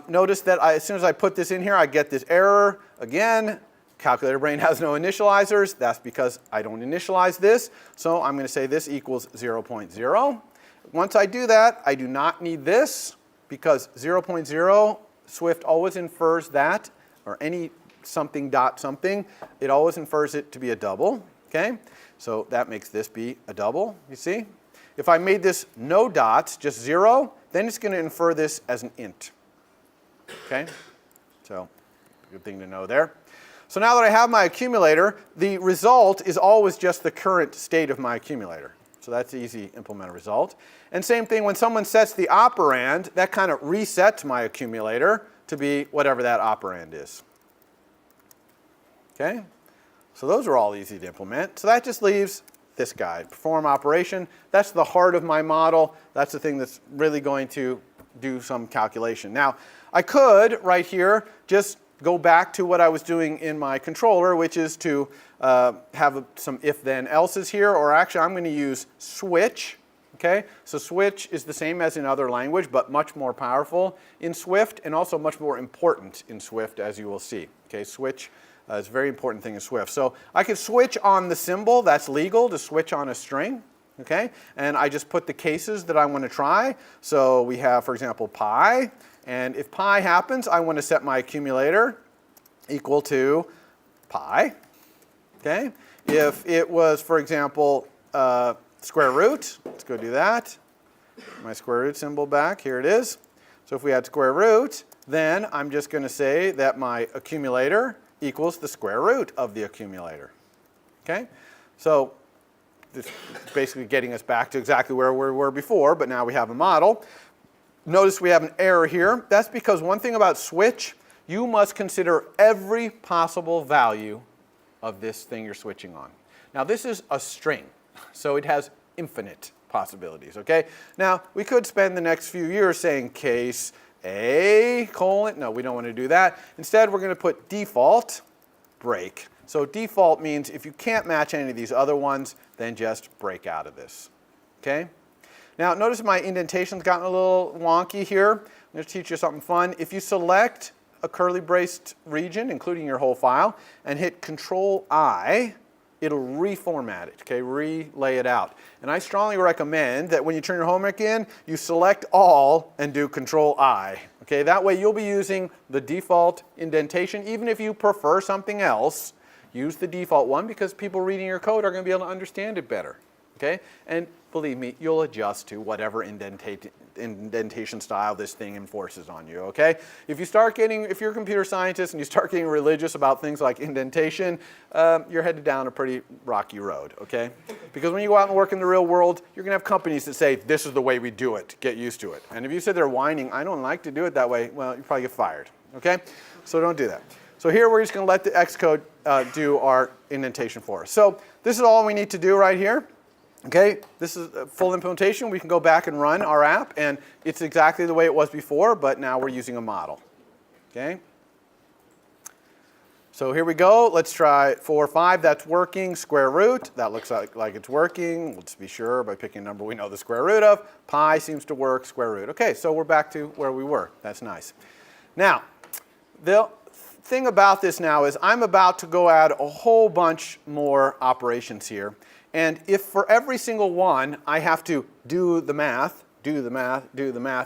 Notice that as soon as I put this in here, I get this error again. Calculator brain has no initializers. That's because I don't initialize this. So I'm going to say this equals 0.0. Once I do that, I do not need this because 0.0, Swift always infers that, or any something dot something, it always infers it to be a double. Okay? So that makes this be a double, you see? If I made this no dots, just 0, then it's going to infer this as an int. Okay? So, good thing to know there. So now that I have my accumulator, the result is always just the current state of my accumulator. So that's easy to implement a result. And same thing, when someone sets the operand, that kind of resets my accumulator to be whatever that operand is. Okay? So those are all easy to implement. So that just leaves this guy, perform operation. That's the heart of my model. That's the thing that's really going to do some calculation. Now, I could, right here, just go back to what I was doing in my controller, which is to have some if-then else's here, or actually I'm going to use switch. Okay? So switch is the same as in other language, but much more powerful in Swift, and also much more important in Swift, as you will see. Okay? Switch is a very important thing in Swift. So I could switch on the symbol. That's legal to switch on a string. Okay? And I just put the cases that I want to try. So we have, for example, pi. And if pi happens, I want to set my accumulator equal to pi. Okay? If it was, for example, square root, let's go do that. My square root symbol back, here it is. So if we had square root, then I'm just going to say that my accumulator equals the square root of the accumulator. Okay? So this is basically getting us back to exactly where we were before, but now we have a model. Notice we have an error here. That's because one thing about switch, you must consider every possible value of this thing you're switching on. Now this is a string, so it has infinite possibilities, okay? Now we could spend the next few years saying case A, colon, no, we don't want to do that. Instead we're going to put default break. So default means if you can't match any of these other ones, then just break out of this, okay? Now notice my indentation's gotten a little wonky here. I'm going to teach you something fun. If you select a curly braced region, including your whole file, and hit Control-I, it'll reformat it, okay, relay it out. And I strongly recommend that when you turn your homework in, you select all and do Control-I. Okay, that way you'll be using the default indentation. Even if you prefer something else, use the default one because people reading your code are going to be able to understand it better. Okay? And believe me, you'll adjust to whatever indentation style this thing enforces on you, okay? If you're a computer scientist and you start getting religious about things like indentation, you're headed down a pretty rocky road, okay? Because when you go out and work in the real world, you're going to have companies that say, this is the way we do it, get used to it. And if you sit there whining, I don't like to do it that way, well, you probably get fired, okay? So don't do that. So here we're just going to let the Xcode do our indentation for us. So this is all we need to do right here. Okay, this is a full implementation. We can go back and run our app, and it's exactly the way it was before, but now we're using a model. Okay? So here we go. Let's try 4, 5. That's working. Square root. That looks like it's working. Let's be sure by picking a number we know the square root of. Pi seems to work. Square root. Okay, so we're back to where we were. That's nice. Now, the thing about this now is I'm about to go add a whole bunch more operations here. And if for every single one I have to do the math,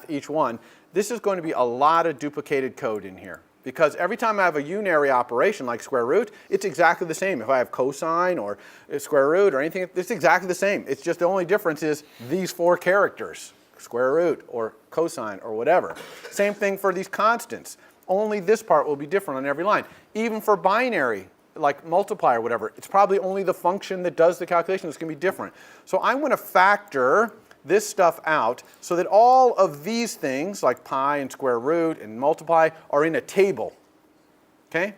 each one, this is going to be a lot of duplicated code in here. Because every time I have a unary operation like square root, it's exactly the same. If I have cosine or square root or anything, it's exactly the same. It's just the only difference is these 4 characters, square root or cosine or whatever. Same thing for these constants. Only this part will be different on every line. Even for binary, like multiply or whatever, it's probably only the function that does the calculation that's going to be different. So I'm going to factor this stuff out so that all of these things, like pi and square root and multiply, are in a table. Okay?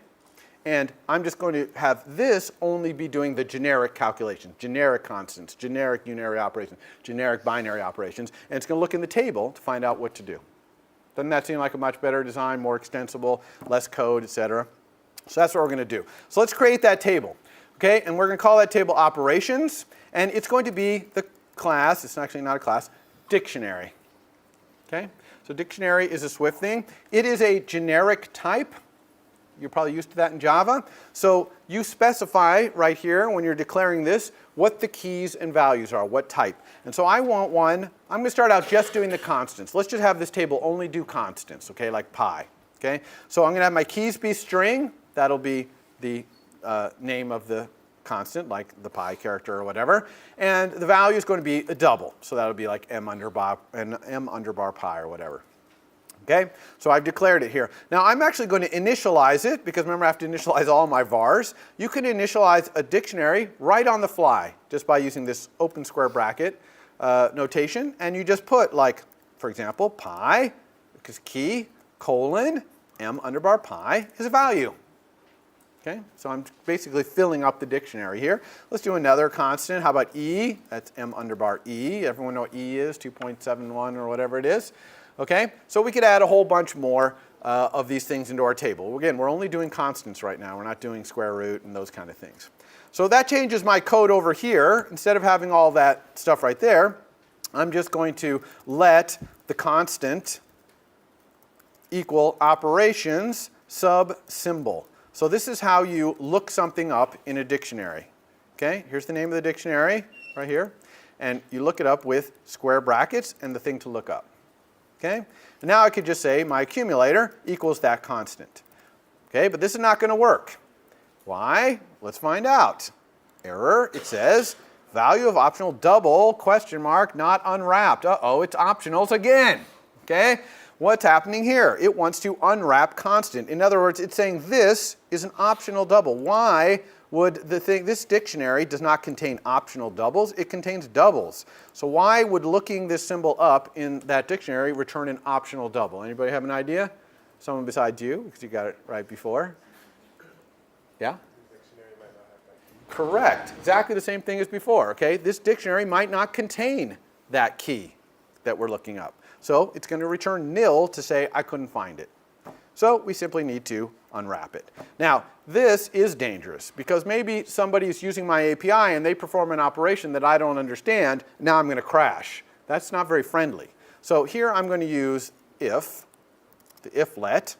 And I'm just going to have this only be doing the generic calculations, generic constants, generic unary operations, generic binary operations, and it's going to look in the table to find out what to do. Doesn't that seem like a much better design, more extensible, less code, etc.? So that's what we're going to do. So let's create that table. Okay, and we're going to call that table operations, and it's going to be the class, it's actually not a class, dictionary. Okay, so dictionary is a Swift thing. It is a generic type. You're probably used to that in Java. So you specify right here when you're declaring this what the keys and values are, what type. And so I want one, I'm going to start out just doing the constants. Let's just have this table only do constants, okay, like pi. Okay, so I'm going to have my keys be string. That'll be the name of the constant, like the pi character or whatever. And the value is going to be a double. So that'll be like m underbar pi or whatever. Okay, so I've declared it here. Now I'm actually going to initialize it because remember I have to initialize all my vars. You can initialize a dictionary right on the fly just by using this open square bracket notation. And you just put like, for example, pi, because key, colon, m underbar pi is a value. Okay, so I'm basically filling up the dictionary here. Let's do another constant. How about E? That's M underbar E. Everyone know what E is? 2.71 or whatever it is. Okay, so we could add a whole bunch more of these things into our table. Again, we're only doing constants right now. We're not doing square root and those kind of things. So that changes my code over here. Instead of having all that stuff right there, I'm just going to let the constant equal operations sub symbol. So this is how you look something up in a dictionary. Okay, here's the name of the dictionary right here. And you look it up with square brackets and the thing to look up. Okay, and now I could just say my accumulator equals that constant. Okay, but this is not going to work. Why? Let's find out. Error, it says value of optional double, question mark, not unwrapped. Uh-oh, it's optionals again. Okay? What's happening here? It wants to unwrap constant. In other words, it's saying this is an optional double. Why would this dictionary does not contain optional doubles? It contains doubles. So why would looking this symbol up in that dictionary return an optional double? Anybody have an idea? Someone besides you, because you got it right before. Yeah? Correct. Exactly the same thing as before. Okay? This dictionary might not contain that key that we're looking up. So it's going to return nil to say I couldn't find it. So we simply need to unwrap it. Now, this is dangerous because maybe somebody is using my API and they perform an operation that I don't understand. Now I'm going to crash. That's not very friendly. So here I'm going to use if, the if let,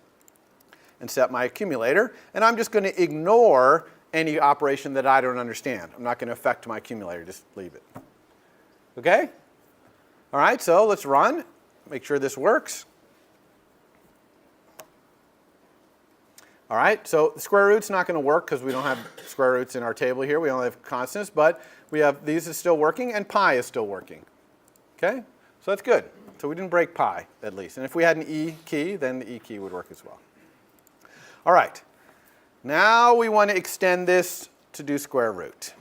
and set my accumulator. And I'm just going to ignore any operation that I don't understand. I'm not going to affect my accumulator. Just leave it. Okay? All right, so let's run. Make sure this works. All right, so the square root's not going to work because we don't have square roots in our table here. We only have constants, but we have these is still working and pi is still working. Okay, so that's good. So we didn't break pi at least. And if we had an E key, then the E key would work as well. All right, now we want to extend this to do square root.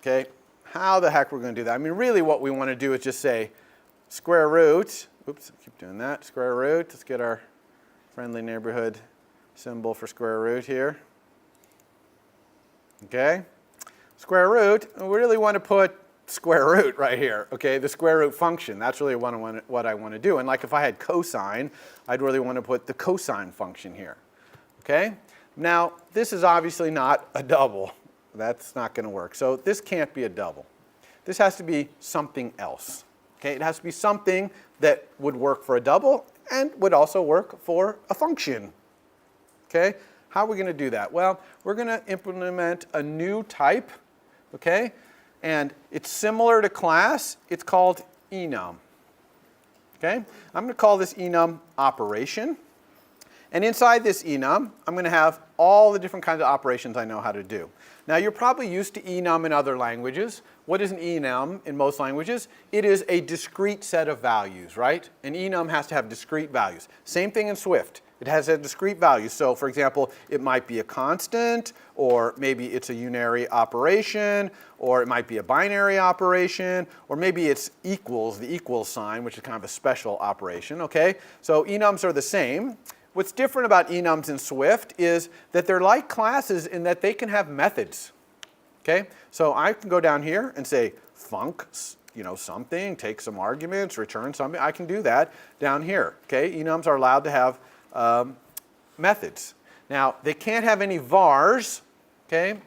Okay, how the heck we're going to do that? I mean, really what we want to do is just say square root. Oops, I keep doing that. Square root. Let's get our friendly neighborhood symbol for square root here. Okay. Square root, we really want to put square root right here. Okay, the square root function. That's really what I want to do. And like if I had cosine, I'd really want to put the cosine function here. Okay. Now, this is obviously not a double. That's not going to work. So this can't be a double. This has to be something else. Okay, it has to be something that would work for a double and would also work for a function. Okay, how are we going to do that? Well, we're going to implement a new type, okay, and it's similar to class. It's called enum. Okay, I'm going to call this enum operation. And inside this enum, I'm going to have all the different kinds of operations I know how to do. Now, you're probably used to enum in other languages. What is an enum in most languages? It is a discrete set of values, right? An enum has to have discrete values. Same thing in Swift. It has a discrete value. So, for example, it might be a constant, or maybe it's a unary operation, or it might be a binary operation, or maybe it's equals, the equals sign, which is kind of a special operation, okay? So enums are the same. What's different about enums in Swift is that they're like classes in that they can have methods. Okay? So I can go down here and say func, something, take some arguments, return something. I can do that down here. Okay? Enums are allowed to have methods. Now, they can't have any vars. Okay?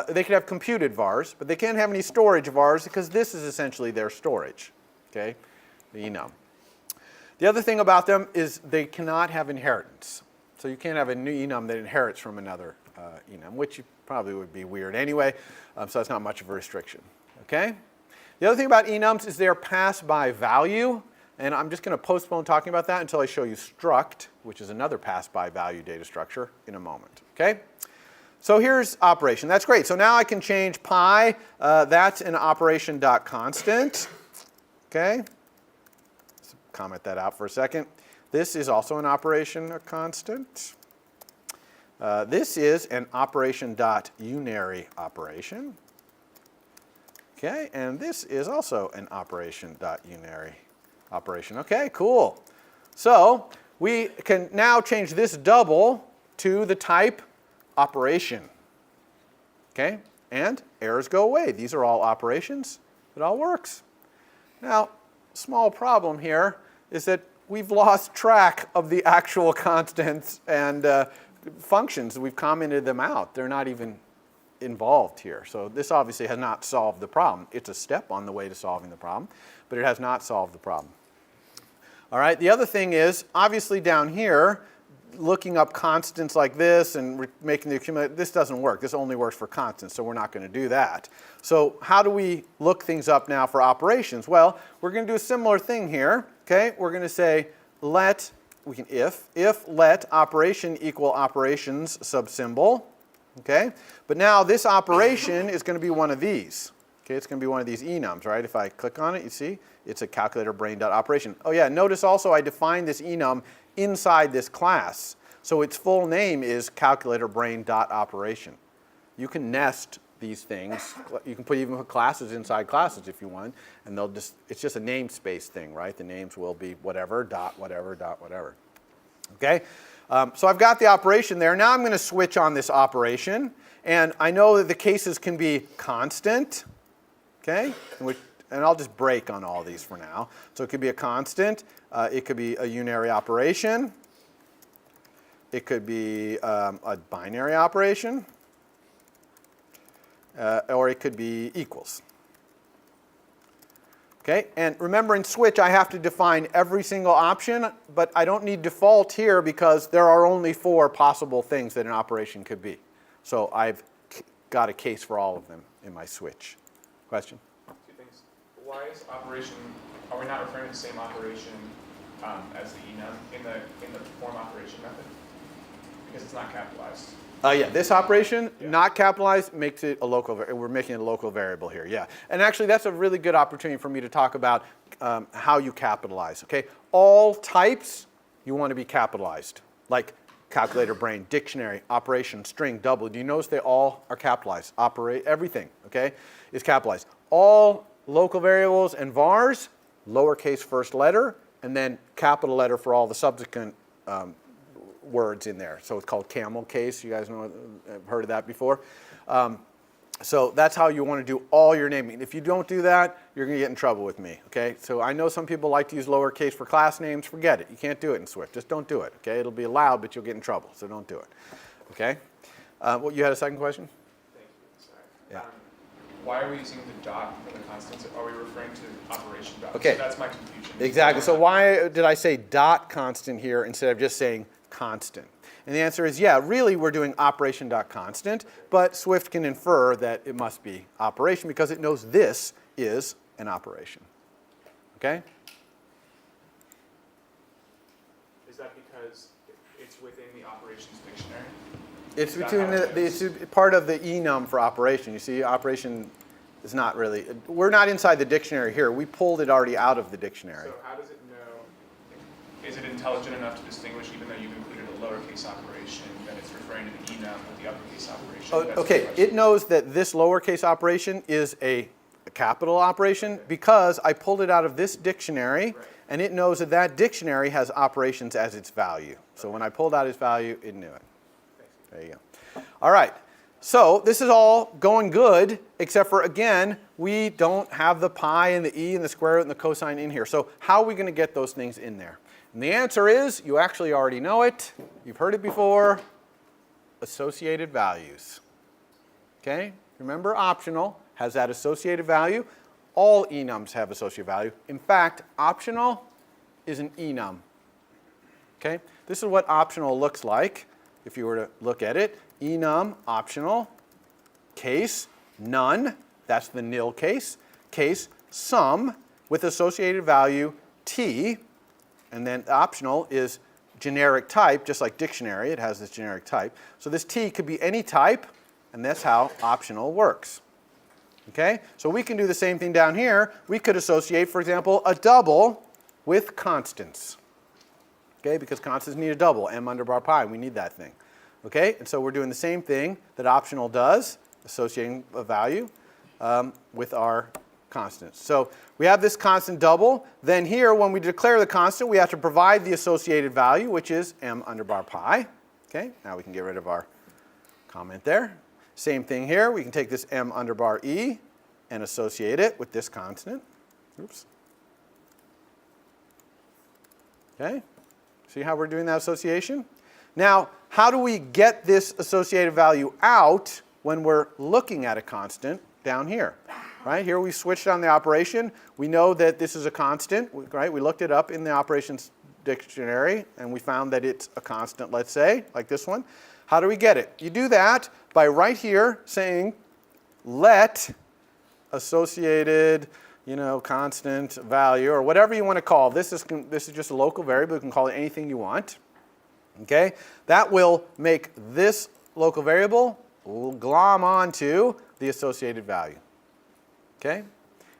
They can have computed vars, but they can't have any storage vars because this is essentially their storage. Okay? The enum. The other thing about them is they cannot have inheritance. So you can't have a new enum that inherits from another enum, which probably would be weird anyway, so that's not much of a restriction. Okay? The other thing about enums is they're passed by value, and I'm just going to postpone talking about that until I show you struct, which is another passed by value data structure, in a moment. Okay? So here's operation. That's great. So now I can change pi. That's an operation.constant. Okay? Comment that out for a second. This is also an operation, a constant. This is an operation.unary operation. Okay, and this is also an operation.unary operation. Okay, cool. So we can now change this double to the type operation. Okay? And errors go away. These are all operations. It all works. Now, small problem here is that we've lost track of the actual constants and functions. We've commented them out. They're not even involved here. So this obviously has not solved the problem. It's a step on the way to solving the problem, but it has not solved the problem. All right, the other thing is, obviously down here, looking up constants like this and making the accumulate, this doesn't work. This only works for constants, so we're not going to do that. So how do we look things up now for operations? Well, we're going to do a similar thing here. Okay, we're going to say let, we can if let operation equal operations subsymbol. Okay, but now this operation is going to be one of these. Okay, it's going to be one of these enums, right? If I click on it, you see, it's a calculator brain.operation. Oh yeah, notice also I defined this enum inside this class. So its full name is calculator brain.operation. You can nest these things. You can even put classes inside classes if you want, and they'll just, it's just a namespace thing, right? The names will be whatever, dot whatever, dot whatever. Okay? So I've got the operation there. Now I'm going to switch on this operation, and I know that the cases can be constant, okay? And I'll just break on all these for now. So it could be a constant. It could be a unary operation. It could be a binary operation. Or it could be equals. Okay, and remember in switch I have to define every single option, but I don't need default here because there are only 4 possible things that an operation could be. So I've got a case for all of them in my switch. Question? 2 things. Why is operation, are we not referring to the same operation as the enum in the form operation method? Because it's not capitalized. Yeah, this operation, not capitalized, makes it a local, we're making it a local variable here, yeah. And actually that's a really good opportunity for me to talk about how you capitalize, okay? All types you want to be capitalized, like calculator brain, dictionary, operation, string, double. Do you notice they all are capitalized? Operate, everything, okay, is capitalized. All local variables and vars, lowercase first letter, and then capital letter for all the subsequent words in there. So it's called camel case. You guys know, have heard of that before. So that's how you want to do all your naming. If you don't do that, you're going to get in trouble with me. Okay. So I know some people like to use lowercase for class names. Forget it. You can't do it in Swift. Just don't do it. Okay. It'll be allowed, but you'll get in trouble. So don't do it. Okay. Well, you had a second question? Thank you. Sorry. Yeah. Why are we using the dot for the constants? Are we referring to operation dot? Okay. So that's my confusion. Exactly. So why did I say dot constant here instead of just saying constant? And the answer is, yeah, really we're doing operation.constant, but Swift can infer that it must be operation because it knows this is an operation. Okay? Is that because it's within the operations dictionary? It's between it's part of the enum for operation. You see, operation is not really, we're not inside the dictionary here. We pulled it already out of the dictionary. So how does it know, is it intelligent enough to distinguish, even though you've included a lowercase operation, that it's referring to the enum with the uppercase operation? Oh, okay, it knows that this lowercase operation is a capital operation because I pulled it out of this dictionary, and it knows that that dictionary has operations as its value. So when I pulled out its value, it knew it. There you go. All right. So this is all going good, except for, again, we don't have the pi and the e and the square root and the cosine in here. So how are we going to get those things in there? And the answer is, you actually already know it. You've heard it before. Associated values. Okay? Remember, optional has that associated value. All enums have associated value. In fact, optional is an enum. Okay? This is what optional looks like if you were to look at it. Enum, optional, case, none, that's the nil case, case, sum, with associated value, t, and then optional is generic type, just like dictionary, it has this generic type. So this t could be any type, and that's how optional works. Okay, so we can do the same thing down here. We could associate, for example, a double with constants. Okay, because constants need a double, m under bar pi, we need that thing. Okay, and so we're doing the same thing that optional does, associating a value with our constants. So we have this constant double. Then here, when we declare the constant, we have to provide the associated value, which is m under bar pi. Okay, now we can get rid of our comment there. Same thing here. We can take this m under bar e and associate it with this constant. Oops. Okay? See how we're doing that association? Now, how do we get this associated value out when we're looking at a constant down here? Right? Here we switched on the operation. We know that this is a constant, right? We looked it up in the operations dictionary and we found that it's a constant, let's say, like this one. How do we get it? You do that by right here saying let associated, constant value or whatever you want to call. This is just a local variable. You can call it anything you want. Okay? That will make this local variable glom onto the associated value. Okay?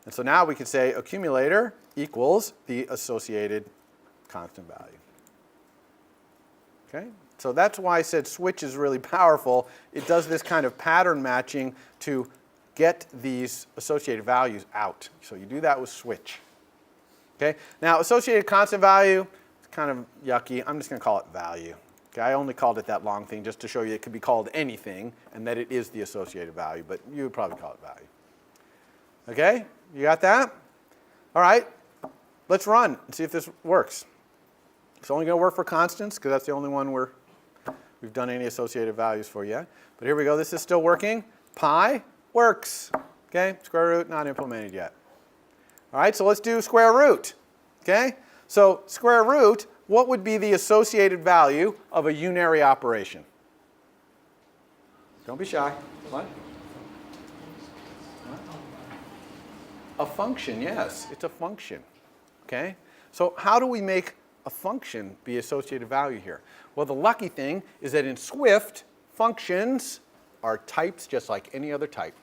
And so now we can say accumulator equals the associated constant value. Okay? So that's why I said switch is really powerful. It does this kind of pattern matching to get these associated values out. So you do that with switch. Okay? Now associated constant value, it's kind of yucky. I'm just going to call it value. Okay? I only called it that long thing just to show you it could be called anything and that it is the associated value, but you would probably call it value. Okay? You got that? All right. Let's run and see if this works. It's only going to work for constants because that's the only one we've done any associated values for yet. But here we go. This is still working. Pi works. Okay? Square root not implemented yet. All right, so let's do square root. Okay? So square root, what would be the associated value of a unary operation? Don't be shy. What? A function, yes. It's a function. Okay? So how do we make a function be associated value here? Well, the lucky thing is that in Swift, functions are types just like any other type.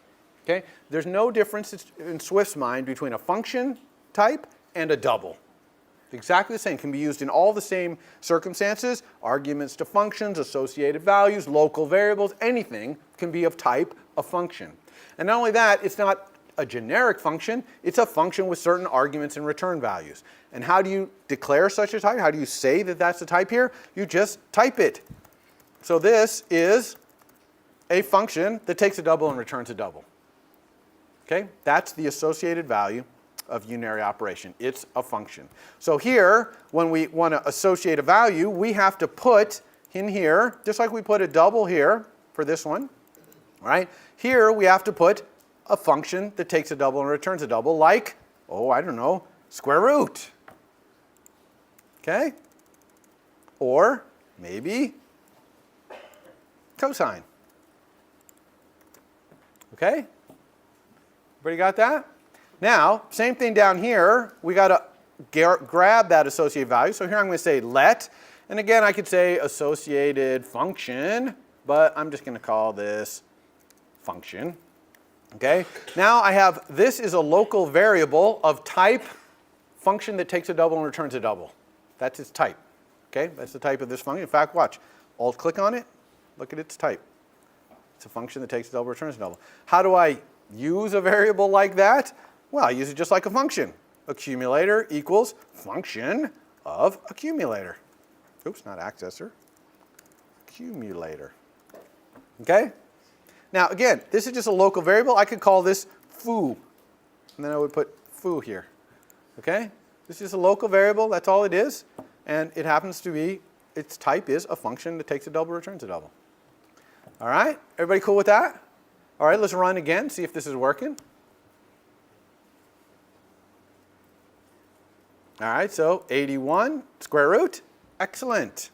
Okay? There's no difference in Swift's mind between a function type and a double. Exactly the same. Can be used in all the same circumstances. Arguments to functions, associated values, local variables, anything can be of type a function. And not only that, it's not a generic function. It's a function with certain arguments and return values. And how do you declare such a type? How do you say that that's a type here? You just type it. So this is a function that takes a double and returns a double. Okay? That's the associated value of unary operation. It's a function. So here, when we want to associate a value, we have to put in here, just like we put a double here for this one, right? Here we have to put a function that takes a double and returns a double, like, I don't know, square root. Okay? Or maybe cosine. Okay? Everybody got that? Now, same thing down here. We got to grab that associated value. So here I'm going to say let. And again, I could say associated function, but I'm just going to call this function. Okay? Now I have, this is a local variable of type function that takes a double and returns a double. That's its type. Okay? That's the type of this function. In fact, watch. Alt-click on it. Look at its type. It's a function that takes a double, returns a double. How do I use a variable like that? Well, I use it just like a function. Accumulator equals function of accumulator. Oops, not accessor. Accumulator. Okay? Now, again, this is just a local variable. I could call this foo. And then I would put foo here. Okay? This is a local variable. That's all it is. And it happens to be, its type is a function that takes a double, returns a double. All right? Everybody cool with that? All right, let's run again, see if this is working. All right, so 81 square root. Excellent.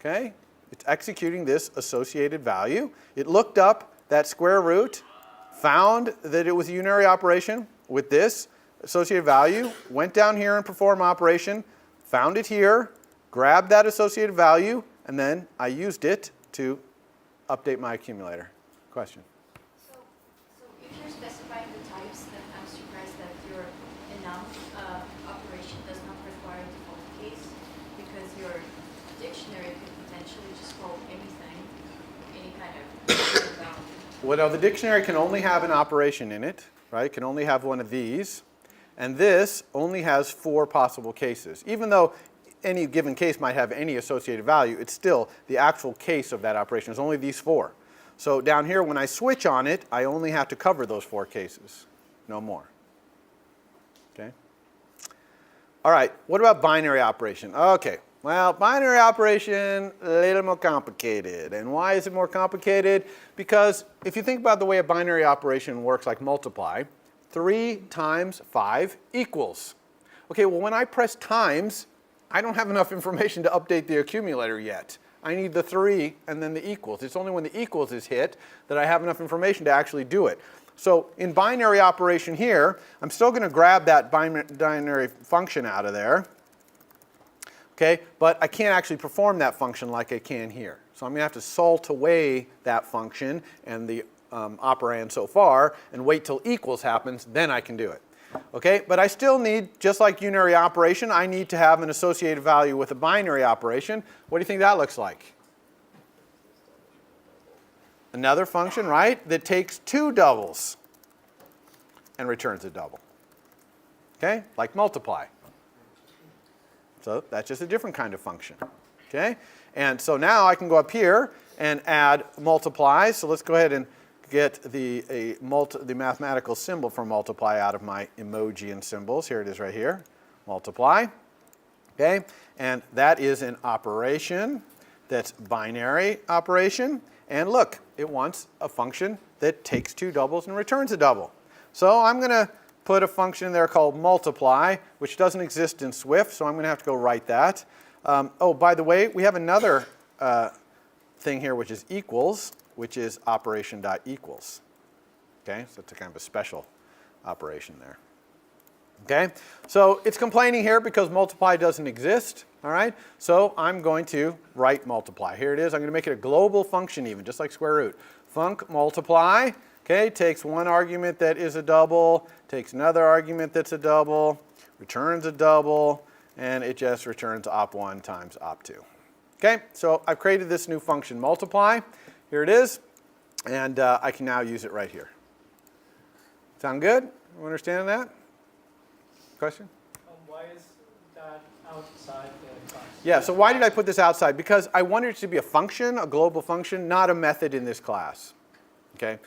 Okay? It's executing this associated value. It looked up that square root, found that it was a unary operation with this associated value, went down here and performed operation, found it here, grabbed that associated value, and then I used it to update my accumulator. Question? So if you're specifying the types, then I'm surprised that your enum operation does not require a default case, because your dictionary could potentially just call anything, any kind of value. Well, the dictionary can only have an operation in it, right? It can only have one of these. And this only has 4 possible cases. Even though any given case might have any associated value, it's still the actual case of that operation is only these 4. So down here, when I switch on it, I only have to cover those 4 cases, no more. Okay? All right, what about binary operation? Okay, well, binary operation, a little more complicated. And why is it more complicated? Because if you think about the way a binary operation works, like multiply, 3 times 5 equals. Okay, well, when I press times, I don't have enough information to update the accumulator yet. I need the 3 and then the equals. It's only when the equals is hit that I have enough information to actually do it. So in binary operation here, I'm still going to grab that binary function out of there. Okay, but I can't actually perform that function like I can here. So I'm going to have to salt away that function and the operand so far and wait till equals happens, then I can do it. Okay, but I still need, just like unary operation, I need to have an associated value with a binary operation. What do you think that looks like? Another function, right, that takes 2 doubles and returns a double. Okay, like multiply. So that's just a different kind of function. Okay, and so now I can go up here and add multiply. So let's go ahead and get the mathematical symbol for multiply out of my emoji and symbols. Here it is right here, multiply. Okay, and that is an operation that's binary operation. And look, it wants a function that takes 2 doubles and returns a double. So I'm going to put a function in there called multiply, which doesn't exist in Swift, so I'm going to have to go write that. Oh, by the way, we have another thing here which is equals, which is operation.equals. Okay, so it's a kind of a special operation there. Okay, so it's complaining here because multiply doesn't exist. All right, so I'm going to write multiply. Here it is. I'm going to make it a global function even, just like square root. Func multiply, okay, takes one argument that is a double, takes another argument that's a double, returns a double, and it just returns op1 times op2. Okay, so I've created this new function multiply. Here it is, and I can now use it right here. Sound good? You understand that? Question? Why is that outside the class? Yeah, so why did I put this outside? Because I wanted it to be a function, a global function, not a method in this class. Okay,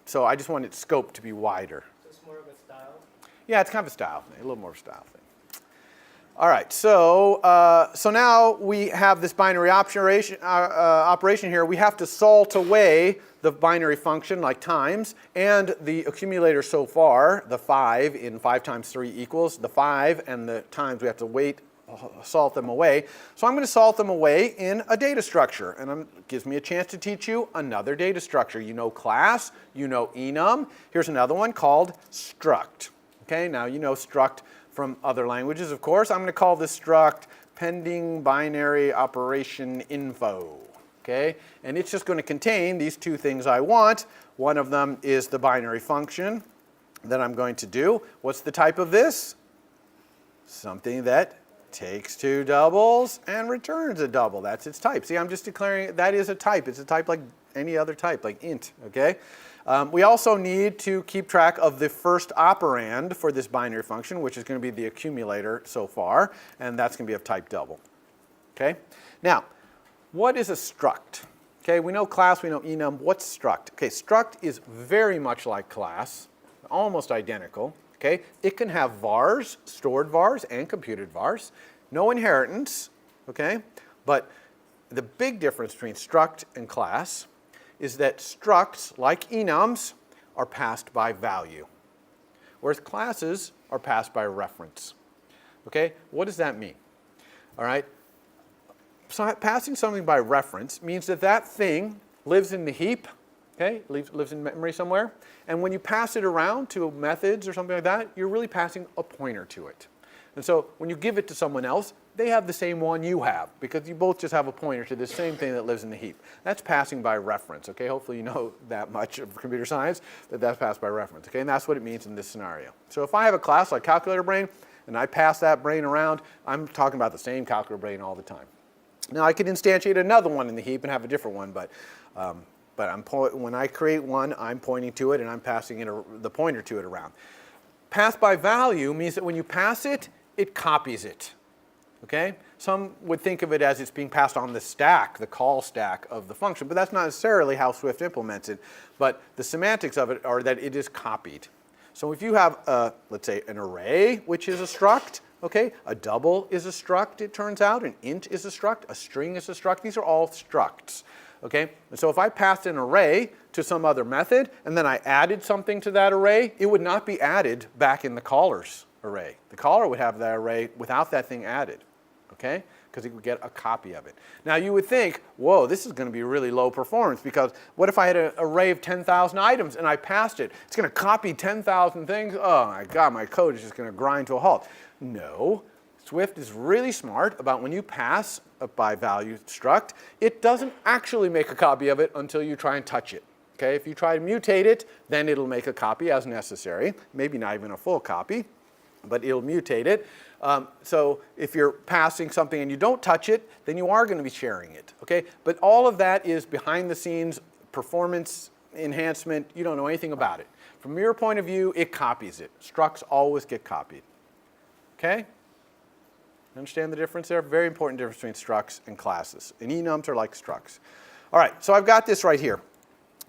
so I just wanted its scope to be wider. So it's more of a style? Yeah, it's kind of a style thing, a little more of a style thing. All right, so so now we have this binary operation here. We have to salt away the binary function like times and the accumulator so far, the 5 in 5 times 3 equals, the 5 and the times we have to salt them away. So I'm going to salt them away in a data structure, and it gives me a chance to teach you another data structure. You know class, you know enum. Here's another one called struct. Okay, now you know struct from other languages, of course. I'm going to call this struct pending binary operation info. Okay, and it's just going to contain these 2 things I want. One of them is the binary function that I'm going to do. What's the type of this? Something that takes 2 doubles and returns a double. That's its type. See, I'm just declaring that is a type. It's a type like any other type, like int. Okay. We also need to keep track of the first operand for this binary function, which is going to be the accumulator so far, and that's going to be of type double. Okay. Now, what is a struct? Okay, we know class, we know enum. What's struct? Okay, struct is very much like class, almost identical. Okay, it can have vars, stored vars, and computed vars. No inheritance. Okay, but the big difference between struct and class is that structs, like enums, are passed by value, whereas classes are passed by reference. Okay, what does that mean? All right. So passing something by reference means that that thing lives in the heap, okay, lives in memory somewhere, and when you pass it around to methods or something like that, you're really passing a pointer to it. And so when you give it to someone else, they have the same one you have, because you both just have a pointer to the same thing that lives in the heap. That's passing by reference, okay? Hopefully you know that much of computer science, that's passed by reference, okay? And that's what it means in this scenario. So if I have a class like calculator brain, and I pass that brain around, I'm talking about the same calculator brain all the time. Now I could instantiate another one in the heap and have a different one, but when I create one, I'm pointing to it and I'm passing the pointer to it around. Pass by value means that when you pass it, it copies it. Okay? Some would think of it as it's being passed on the stack, the call stack of the function, but that's not necessarily how Swift implements it. But the semantics of it are that it is copied. So if you have, let's say, an array, which is a struct, okay, a double is a struct, it turns out, an int is a struct, a string is a struct. These are all structs, okay? And so if I passed an array to some other method, and then I added something to that array, it would not be added back in the caller's array. The caller would have that array without that thing added, okay? Because it would get a copy of it. Now you would think, whoa, this is going to be really low performance, because what if I had an array of 10,000 items and I passed it? It's going to copy 10,000 things. Oh my God, my code is just going to grind to a halt. No, Swift is really smart about when you pass a by value struct, it doesn't actually make a copy of it until you try and touch it. Okay, if you try to mutate it, then it'll make a copy as necessary, maybe not even a full copy, but it'll mutate it. So if you're passing something and you don't touch it, then you are going to be sharing it. Okay, but all of that is behind the scenes performance enhancement. You don't know anything about it. From your point of view, it copies it. Structs always get copied. Okay? Understand the difference there? Very important difference between structs and classes. And enums are like structs. All right, so I've got this right here.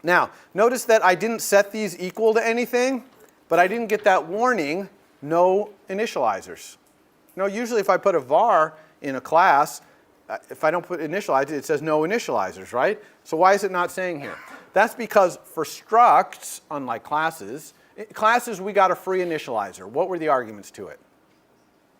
Now, notice that I didn't set these equal to anything, but I didn't get that warning, no initializers. You know, usually if I put a var in a class, if I don't put initialize, it says no initializers, right? So why is it not saying here? That's because for structs, unlike classes, we got a free initializer. What were the arguments to it?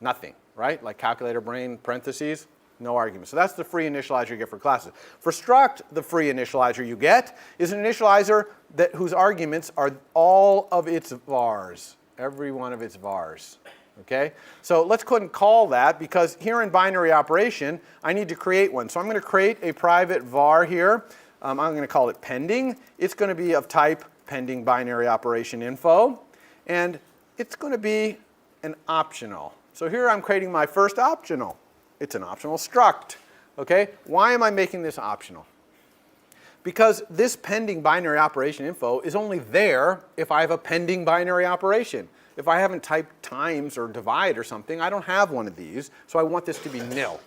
Nothing, right? Like calculator, brain, parentheses, no argument. So that's the free initializer you get for classes. For struct, the free initializer you get is an initializer whose arguments are all of its vars, every one of its vars. Okay? So let's go ahead and call that, because here in binary operation, I need to create one. So I'm going to create a private var here. I'm going to call it pending. It's going to be of type pending binary operation info. And it's going to be an optional. So here I'm creating my first optional. It's an optional struct. Okay? Why am I making this optional? Because this pending binary operation info is only there if I have a pending binary operation. If I haven't typed times or divide or something, I don't have one of these, so I want this to be nil.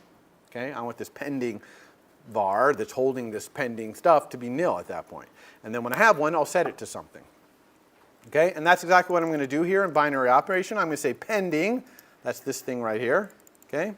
Okay? I want this pending var that's holding this pending stuff to be nil at that point. And then when I have one, I'll set it to something. Okay? And that's exactly what I'm going to do here in binary operation. I'm going to say pending, that's this thing right here, okay,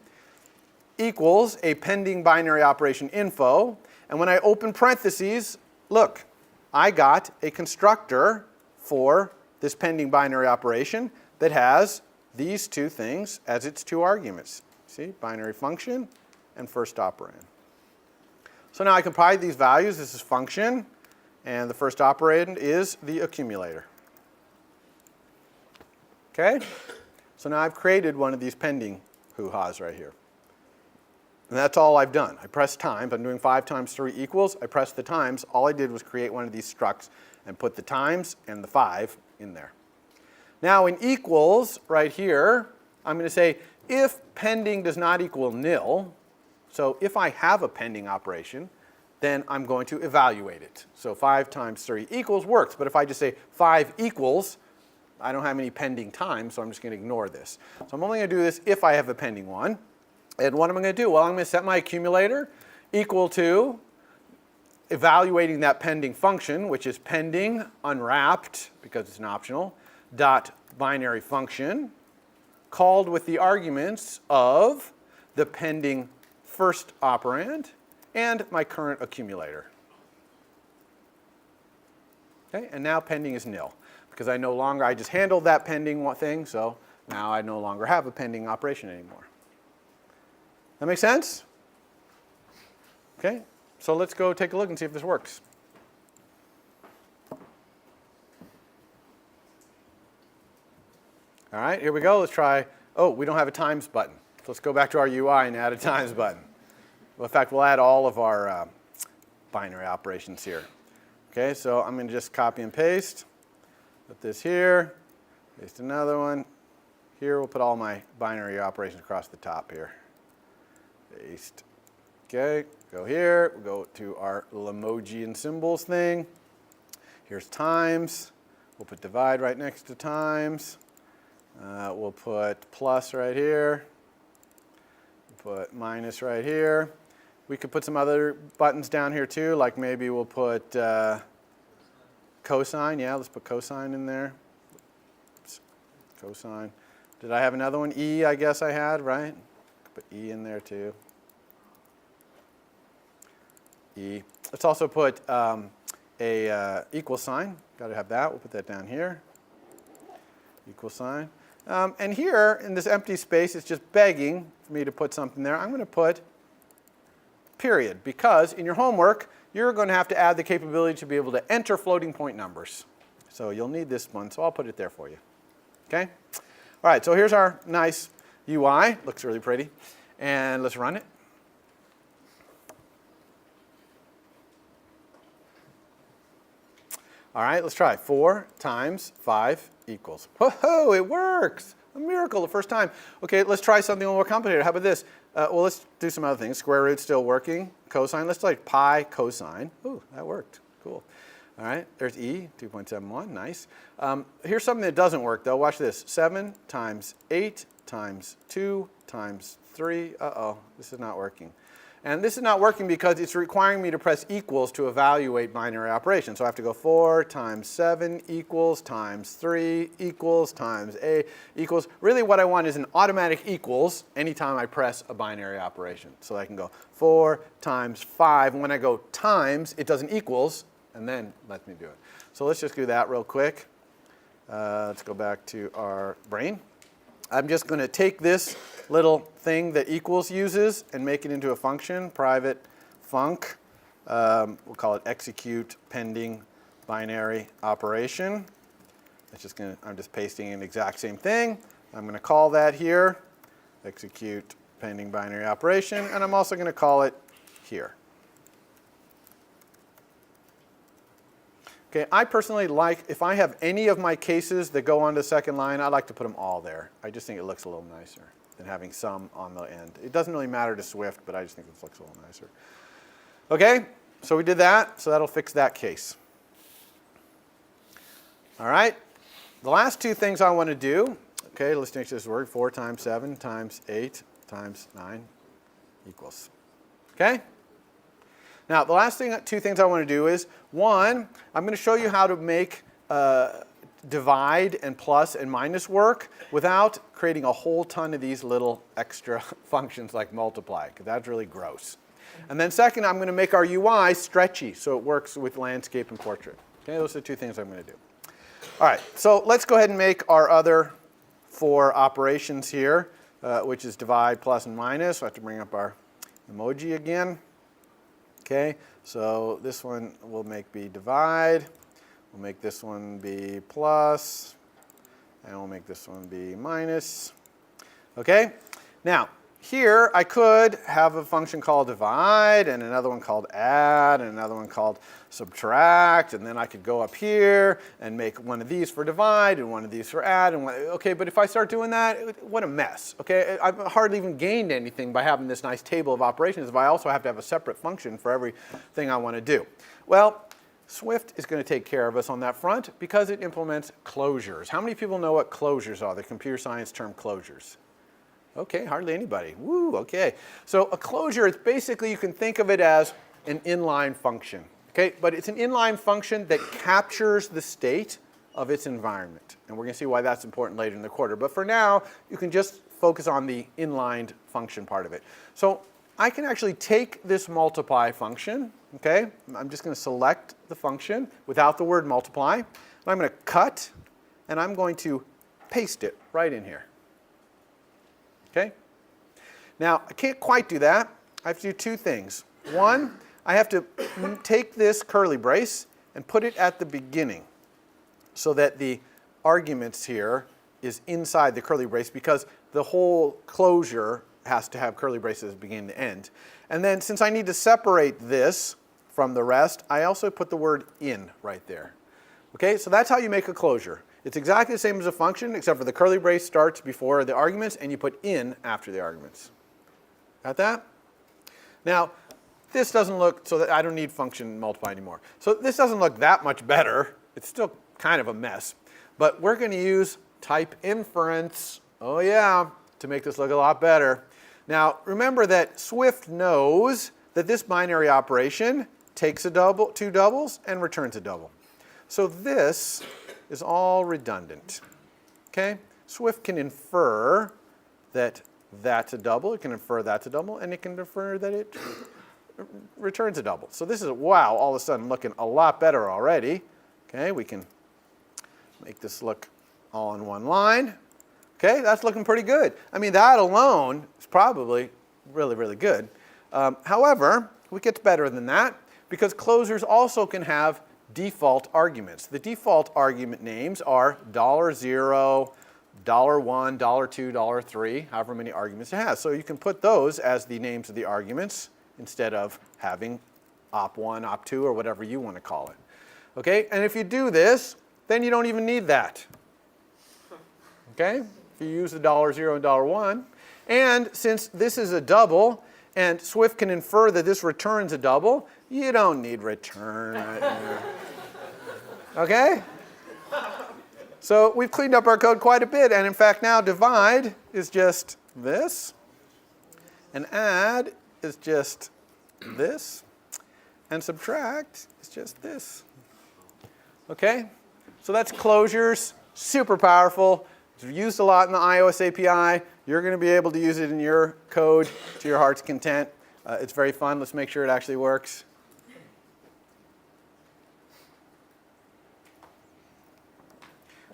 equals a pending binary operation info. And when I open parentheses, look, I got a constructor for this pending binary operation that has these two things as its two arguments. See, binary function and first operand. So now I can provide these values. This is function, and the first operand is the accumulator. Okay? So now I've created one of these pending hoo-has right here. And that's all I've done. I press times. I'm doing 5 times 3 equals. I pressed the times. All I did was create one of these structs and put the times and the 5 in there. Now in equals, right here, I'm going to say if pending does not equal nil, so if I have a pending operation, then I'm going to evaluate it. So 5 times 3 equals works. But if I just say 5 equals, I don't have any pending times, so I'm just going to ignore this. So I'm only going to do this if I have a pending one. And what am I going to do? Well, I'm going to set my accumulator equal to evaluating that pending function, which is pending unwrapped, because it's an optional, dot binary function, called with the arguments of the pending first operand and my current accumulator. Okay, and now pending is nil, because I just handled that pending thing, so now I no longer have a pending operation anymore. That make sense? Okay, so let's go take a look and see if this works. All right, here we go. Let's try, oh, we don't have a times button. So let's go back to our UI and add a times button. Well, in fact, we'll add all of our binary operations here. Okay, so I'm going to just copy and paste. Put this here, paste another one. Here, we'll put all my binary operations across the top here. Paste. Okay, go here. We'll go to our little emoji and symbols thing. Here's times. We'll put divide right next to times. We'll put plus right here. put minus right here. We could put some other buttons down here too, like maybe we'll put cosine. Yeah, let's put cosine in there. Oops. Cosine. Did I have another one? E, I guess I had, right? Put E in there too. E. Let's also put a equal sign. Got to have that. We'll put that down here. Equal sign. And here, in this empty space, it's just begging for me to put something there. I'm going to put period, because in your homework, you're going to have to add the capability to be able to enter floating point numbers. So you'll need this one, so I'll put it there for you. Okay? All right, so here's our nice UI. Looks really pretty. And let's run it. All right, let's try. 4 times 5 equals. Whoa, it works. A miracle the first time. Okay, let's try something a little more complicated. How about this? Well, let's do some other things. Square root still working. Cosine, let's like pi cosine. Ooh, that worked. Cool. All right, there's E, 2.71, nice. Here's something that doesn't work though. Watch this. 7 times 8 times 2 times 3. Uh-oh, this is not working. And this is not working because it's requiring me to press equals to evaluate binary operations. So I have to go 4 times 7 equals times 3 equals times A equals. Really what I want is an automatic equals anytime I press a binary operation. So I can go 4 times 5. When I go times, it does an equals, and then lets me do it. So let's just do that real quick. Let's go back to our brain. I'm just going to take this little thing that equals uses and make it into a function, private func. We'll call it execute pending binary operation. I'm just pasting in the exact same thing. I'm going to call that here, execute pending binary operation, and I'm also going to call it here. Okay, I personally like, if I have any of my cases that go on the second line, I like to put them all there. I just think it looks a little nicer than having some on the end. It doesn't really matter to Swift, but I just think it looks a little nicer. Okay, so we did that, so that'll fix that case. All right, the last two things I want to do, okay, let's make this work. 4 times 7 times 8 times 9 equals. Okay? Now, the last two things I want to do is, one, I'm going to show you how to make divide and plus and minus work without creating a whole ton of these little extra functions like multiply, because that's really gross. And then second, I'm going to make our UI stretchy so it works with landscape and portrait. Okay, those are the two things I'm going to do. All right, so let's go ahead and make our other 4 operations here, which is divide, plus, and minus. I have to bring up our emoji again. Okay, so this one will be divide. We'll make this one be plus, and we'll make this one be minus. Okay, now here I could have a function called divide, and another one called add, and another one called subtract, and then I could go up here and make one of these for divide and one of these for add. And okay, but if I start doing that, what a mess. Okay, I've hardly even gained anything by having this nice table of operations if I also have to have a separate function for everything I want to do. Well, Swift is going to take care of us on that front because it implements closures. How many people know what closures are, the computer science term closures? Okay, hardly anybody. Woo, okay. So a closure is basically, you can think of it as an inline function. Okay, but it's an inline function that captures the state of its environment. And we're going to see why that's important later in the quarter. But for now, you can just focus on the inlined function part of it. So I can actually take this multiply function. Okay, I'm just going to select the function without the word multiply. And I'm going to cut, and I'm going to paste it right in here. Okay? Now, I can't quite do that. I have to do two things. One, I have to take this curly brace and put it at the beginning so that the arguments here is inside the curly brace because the whole closure has to have curly braces beginning to end. And then since I need to separate this from the rest, I also put the word in right there. Okay, so that's how you make a closure. It's exactly the same as a function, except for the curly brace starts before the arguments, and you put in after the arguments. Got that? Now, this doesn't look, so that I don't need function multiply anymore. So this doesn't look that much better. It's still kind of a mess. But we're going to use type inference, oh yeah, to make this look a lot better. Now, remember that Swift knows that this binary operation takes a double, two doubles and returns a double. So this is all redundant. Okay? Swift can infer that that's a double, it can infer that's a double, and it can infer that it returns a double. So this is, wow, all of a sudden looking a lot better already. Okay, we can make this look all in one line. Okay, that's looking pretty good. I mean, that alone is probably really, really good. However, it gets better than that because closures also can have default arguments. The default argument names are $0, $1, $2, $3, however many arguments it has. So you can put those as the names of the arguments instead of having op1, op2, or whatever you want to call it. Okay, and if you do this, then you don't even need that. Okay, if you use the $0 and $1, and since this is a double, and Swift can infer that this returns a double, you don't need return right here. Okay? So we've cleaned up our code quite a bit, and in fact now divide is just this, and add is just this, and subtract is just this. Okay? So that's closures, super powerful. It's used a lot in the iOS API. You're going to be able to use it in your code to your heart's content. It's very fun. Let's make sure it actually works.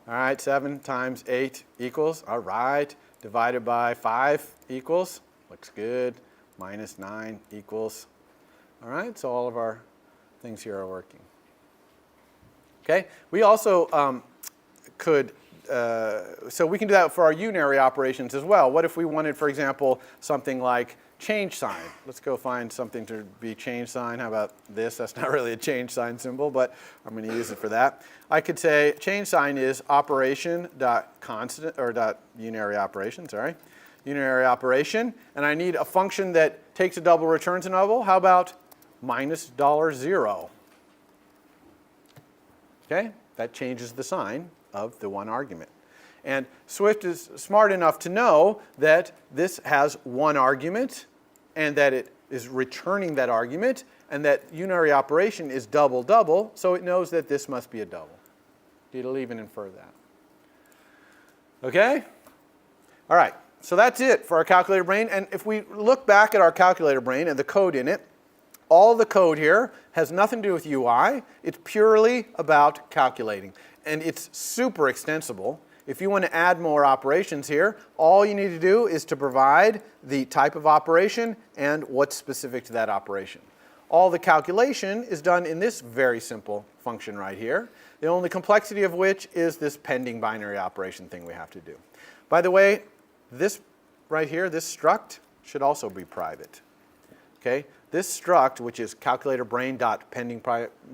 All right, 7 times 8 equals. All right, divided by 5 equals. Looks good. Minus 9 equals. All right, so all of our things here are working. Okay, we also could, so we can do that for our unary operations as well. What if we wanted, for example, something like change sign? Let's go find something to be change sign. How about this? That's not really a change sign symbol, but I'm going to use it for that. I could say change sign is operation.constant, or .unary operation, sorry. Unary operation, and I need a function that takes a double, returns a double. How about minus $0? Okay, that changes the sign of the one argument. And Swift is smart enough to know that this has one argument and that it is returning that argument and that unary operation is double, double, so it knows that this must be a double. It'll even infer that. Okay? All right, so that's it for our calculator brain. And if we look back at our calculator brain and the code in it, all the code here has nothing to do with UI. It's purely about calculating. And it's super extensible. If you want to add more operations here, all you need to do is to provide the type of operation and what's specific to that operation. All the calculation is done in this very simple function right here, the only complexity of which is this pending binary operation thing we have to do. By the way, this right here, this struct, should also be private. Okay? This struct, which is calculatorbrain.pending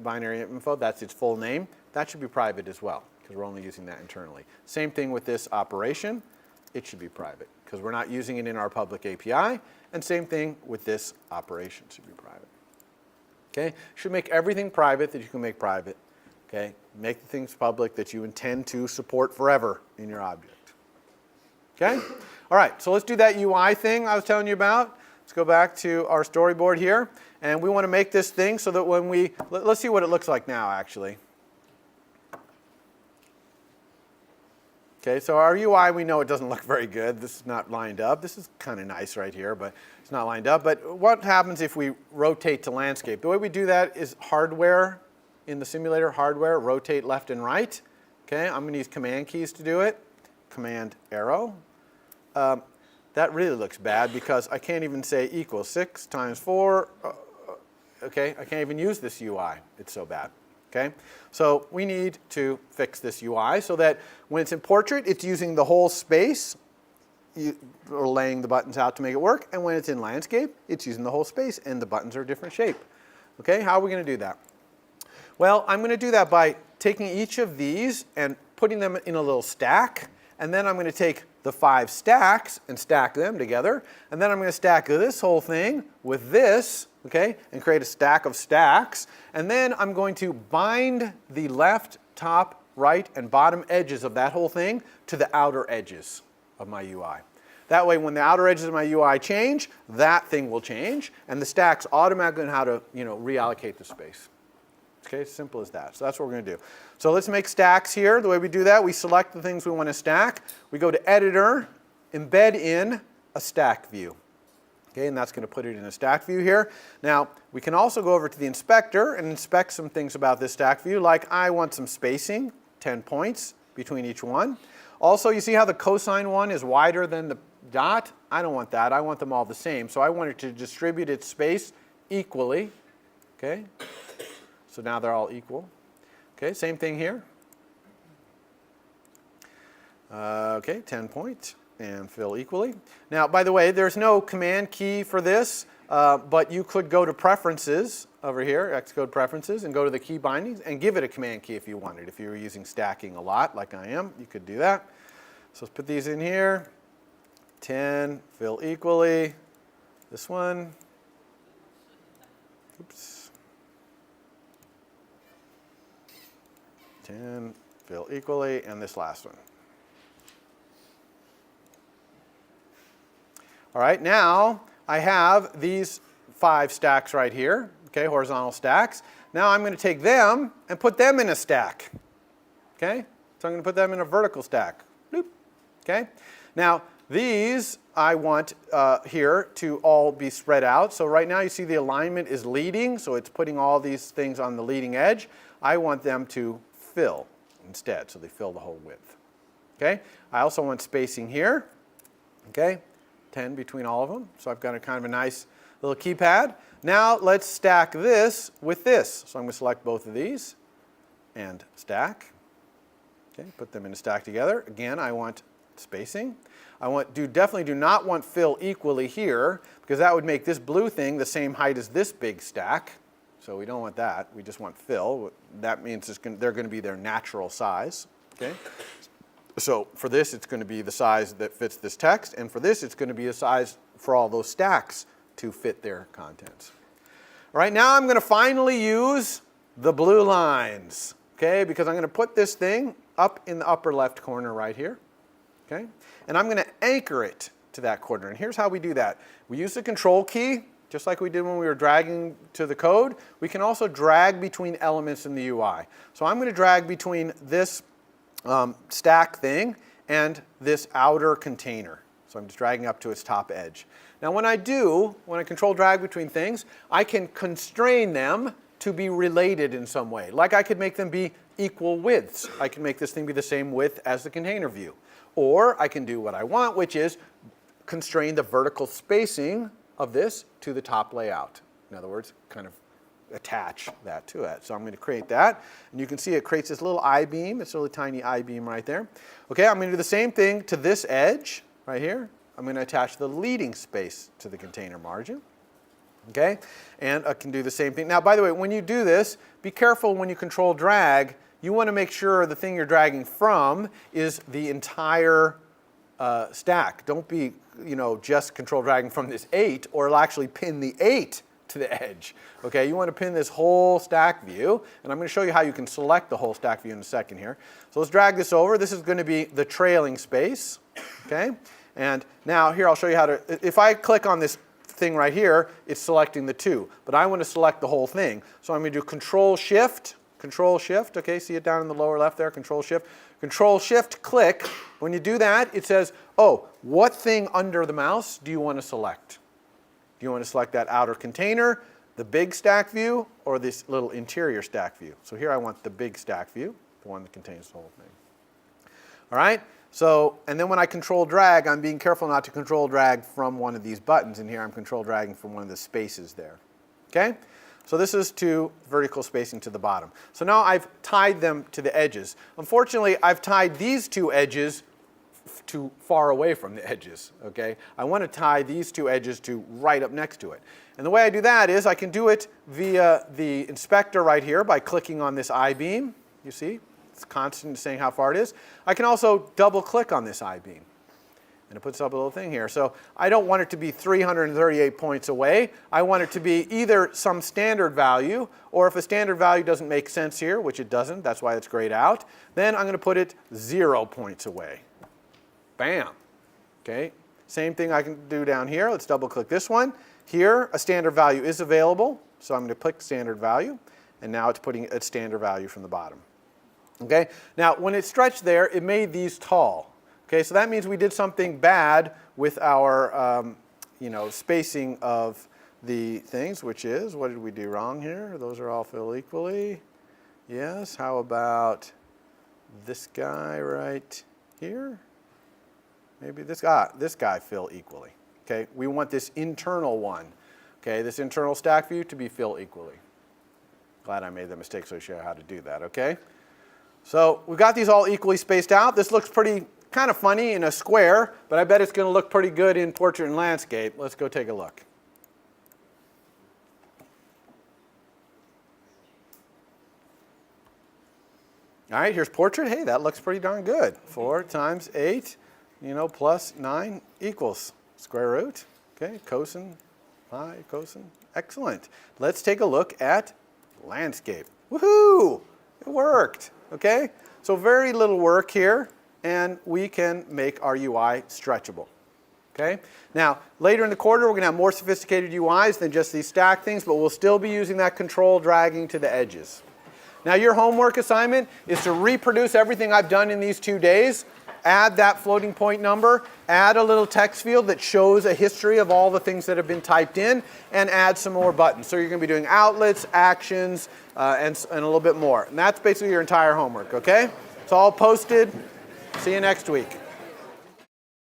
binary info, that's its full name, that should be private as well, because we're only using that internally. Same thing with this operation, it should be private, because we're not using it in our public API, and same thing with this operation should be private. Okay? Should make everything private that you can make private. Okay? Make the things public that you intend to support forever in your object. Okay? All right, so let's do that UI thing I was telling you about. Let's go back to our storyboard here, and we want to make this thing so that when we, let's see what it looks like now actually. Okay, so our UI, we know it doesn't look very good. This is not lined up. This is kind of nice right here, but it's not lined up. But what happens if we rotate to landscape? The way we do that is hardware, in the simulator, hardware, rotate left and right. Okay, I'm going to use command keys to do it. Command arrow. That really looks bad because I can't even say equals 6 times 4. Okay, I can't even use this UI. It's so bad. Okay, so we need to fix this UI so that when it's in portrait, it's using the whole space, or laying the buttons out to make it work, and when it's in landscape, it's using the whole space and the buttons are a different shape. Okay, how are we going to do that? Well, I'm going to do that by taking each of these and putting them in a little stack, and then I'm going to take the 5 stacks and stack them together, and then I'm going to stack this whole thing with this, okay, and create a stack of stacks, and then I'm going to bind the left, top, right, and bottom edges of that whole thing to the outer edges of my UI. That way when the outer edges of my UI change, that thing will change, and the stacks automatically know how to reallocate the space. Okay, simple as that. So that's what we're going to do. So let's make stacks here. The way we do that, we select the things we want to stack. We go to Editor, embed in a stack view. Okay, and that's going to put it in a stack view here. Now, we can also go over to the inspector and inspect some things about this stack view, like I want some spacing, 10 points between each one. Also, you see how the cosine one is wider than the dot? I don't want that. I want them all the same. So I want it to distribute its space equally. Okay, so now they're all equal. Okay, same thing here. Okay, 10 points. And fill equally. Now, by the way, there's no command key for this, but you could go to Preferences over here, Xcode Preferences, and go to the key bindings and give it a command key if you wanted. If you were using stacking a lot, like I am, you could do that. So let's put these in here. 10, fill equally. This one. Oops. 10, fill equally, and this last one. All right, now I have these 5 stacks right here, okay, horizontal stacks. Now I'm going to take them and put them in a stack. Okay, so I'm going to put them in a vertical stack. Bloop. Okay, now these I want here to all be spread out. So right now you see the alignment is leading, so it's putting all these things on the leading edge. I want them to fill instead, so they fill the whole width. Okay, I also want spacing here. Okay. 10 between all of them. So I've got a kind of a nice little keypad. Now let's stack this with this. So I'm going to select both of these and stack. Okay, put them in a stack together. Again, I want spacing. I definitely do not want fill equally here, because that would make this blue thing the same height as this big stack. So we don't want that. We just want fill. That means they're going to be their natural size. Okay. So for this, it's going to be the size that fits this text, and for this, it's going to be a size for all those stacks to fit their contents. All right, now I'm going to finally use the blue lines, okay, because I'm going to put this thing up in the upper left corner right here, okay, and I'm going to anchor it to that corner. And here's how we do that. We use the Control key, just like we did when we were dragging to the code. We can also drag between elements in the UI. So I'm going to drag between this stack thing and this outer container. So I'm just dragging up to its top edge. Now when I control drag between things, I can constrain them to be related in some way. Like I could make them be equal widths. I can make this thing be the same width as the container view. Or I can do what I want, which is constrain the vertical spacing of this to the top layout. In other words, kind of attach that to it. So I'm going to create that. And you can see it creates this little I-beam. It's a really tiny I-beam right there. Okay, I'm going to do the same thing to this edge right here. I'm going to attach the leading space to the container margin. Okay, and I can do the same thing. Now, by the way, when you do this, be careful when you control drag. You want to make sure the thing you're dragging from is the entire stack. Don't be, just control dragging from this 8, or it'll actually pin the 8 to the edge. Okay, you want to pin this whole stack view, and I'm going to show you how you can select the whole stack view in a second here. So let's drag this over. This is going to be the trailing space. Okay, and now here I'll show you how to, if I click on this thing right here, it's selecting the 2, but I want to select the whole thing. So I'm going to do Control Shift, okay, see it down in the lower left there, Control Shift, click. When you do that, it says, oh, what thing under the mouse do you want to select? Do you want to select that outer container, the big stack view, or this little interior stack view? So here I want the big stack view, the one that contains the whole thing. All right, so, and then when I control drag, I'm being careful not to control drag from one of these buttons, and here I'm control dragging from one of the spaces there. Okay, so this is to vertical spacing to the bottom. So now I've tied them to the edges. Unfortunately, I've tied these 2 edges too far away from the edges, okay? I want to tie these 2 edges to right up next to it. And the way I do that is I can do it via the inspector right here by clicking on this I-beam. You see, it's constant saying how far it is. I can also double click on this I-beam, and it puts up a little thing here. So I don't want it to be 338 points away. I want it to be either some standard value, or if a standard value doesn't make sense here, which it doesn't, that's why it's grayed out, then I'm going to put it 0 points away. Bam. Okay. Same thing I can do down here. Let's double click this one. Here, a standard value is available, so I'm going to click standard value, and now it's putting a standard value from the bottom. Okay? Now, when it stretched there, it made these tall. Okay, so that means we did something bad with our spacing of the things, which is, what did we do wrong here? Those are all fill equally. Yes, how about this guy right here? Maybe this guy fill equally. Okay, we want this internal one. Okay, this internal stack view to be fill equally. Glad I made that mistake so I show you how to do that, okay? So we've got these all equally spaced out. This looks pretty kind of funny in a square, but I bet it's going to look pretty good in portrait and landscape. Let's go take a look. All right, here's portrait. Hey, that looks pretty darn good. 4 times 8, plus 9 equals square root. Okay, cosine, pi, cosine. Excellent. Let's take a look at landscape. Woohoo! It worked. Okay, so very little work here, and we can make our UI stretchable. Okay, now later in the quarter we're going to have more sophisticated UIs than just these stack things, but we'll still be using that control dragging to the edges. Now your homework assignment is to reproduce everything I've done in these 2 days, add that floating point number, add a little text field that shows a history of all the things that have been typed in, and add some more buttons. So you're going to be doing outlets, actions, and a little bit more. And that's basically your entire homework, okay? It's all posted. See you next week.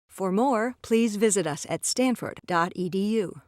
For more, please visit us at stanford.edu.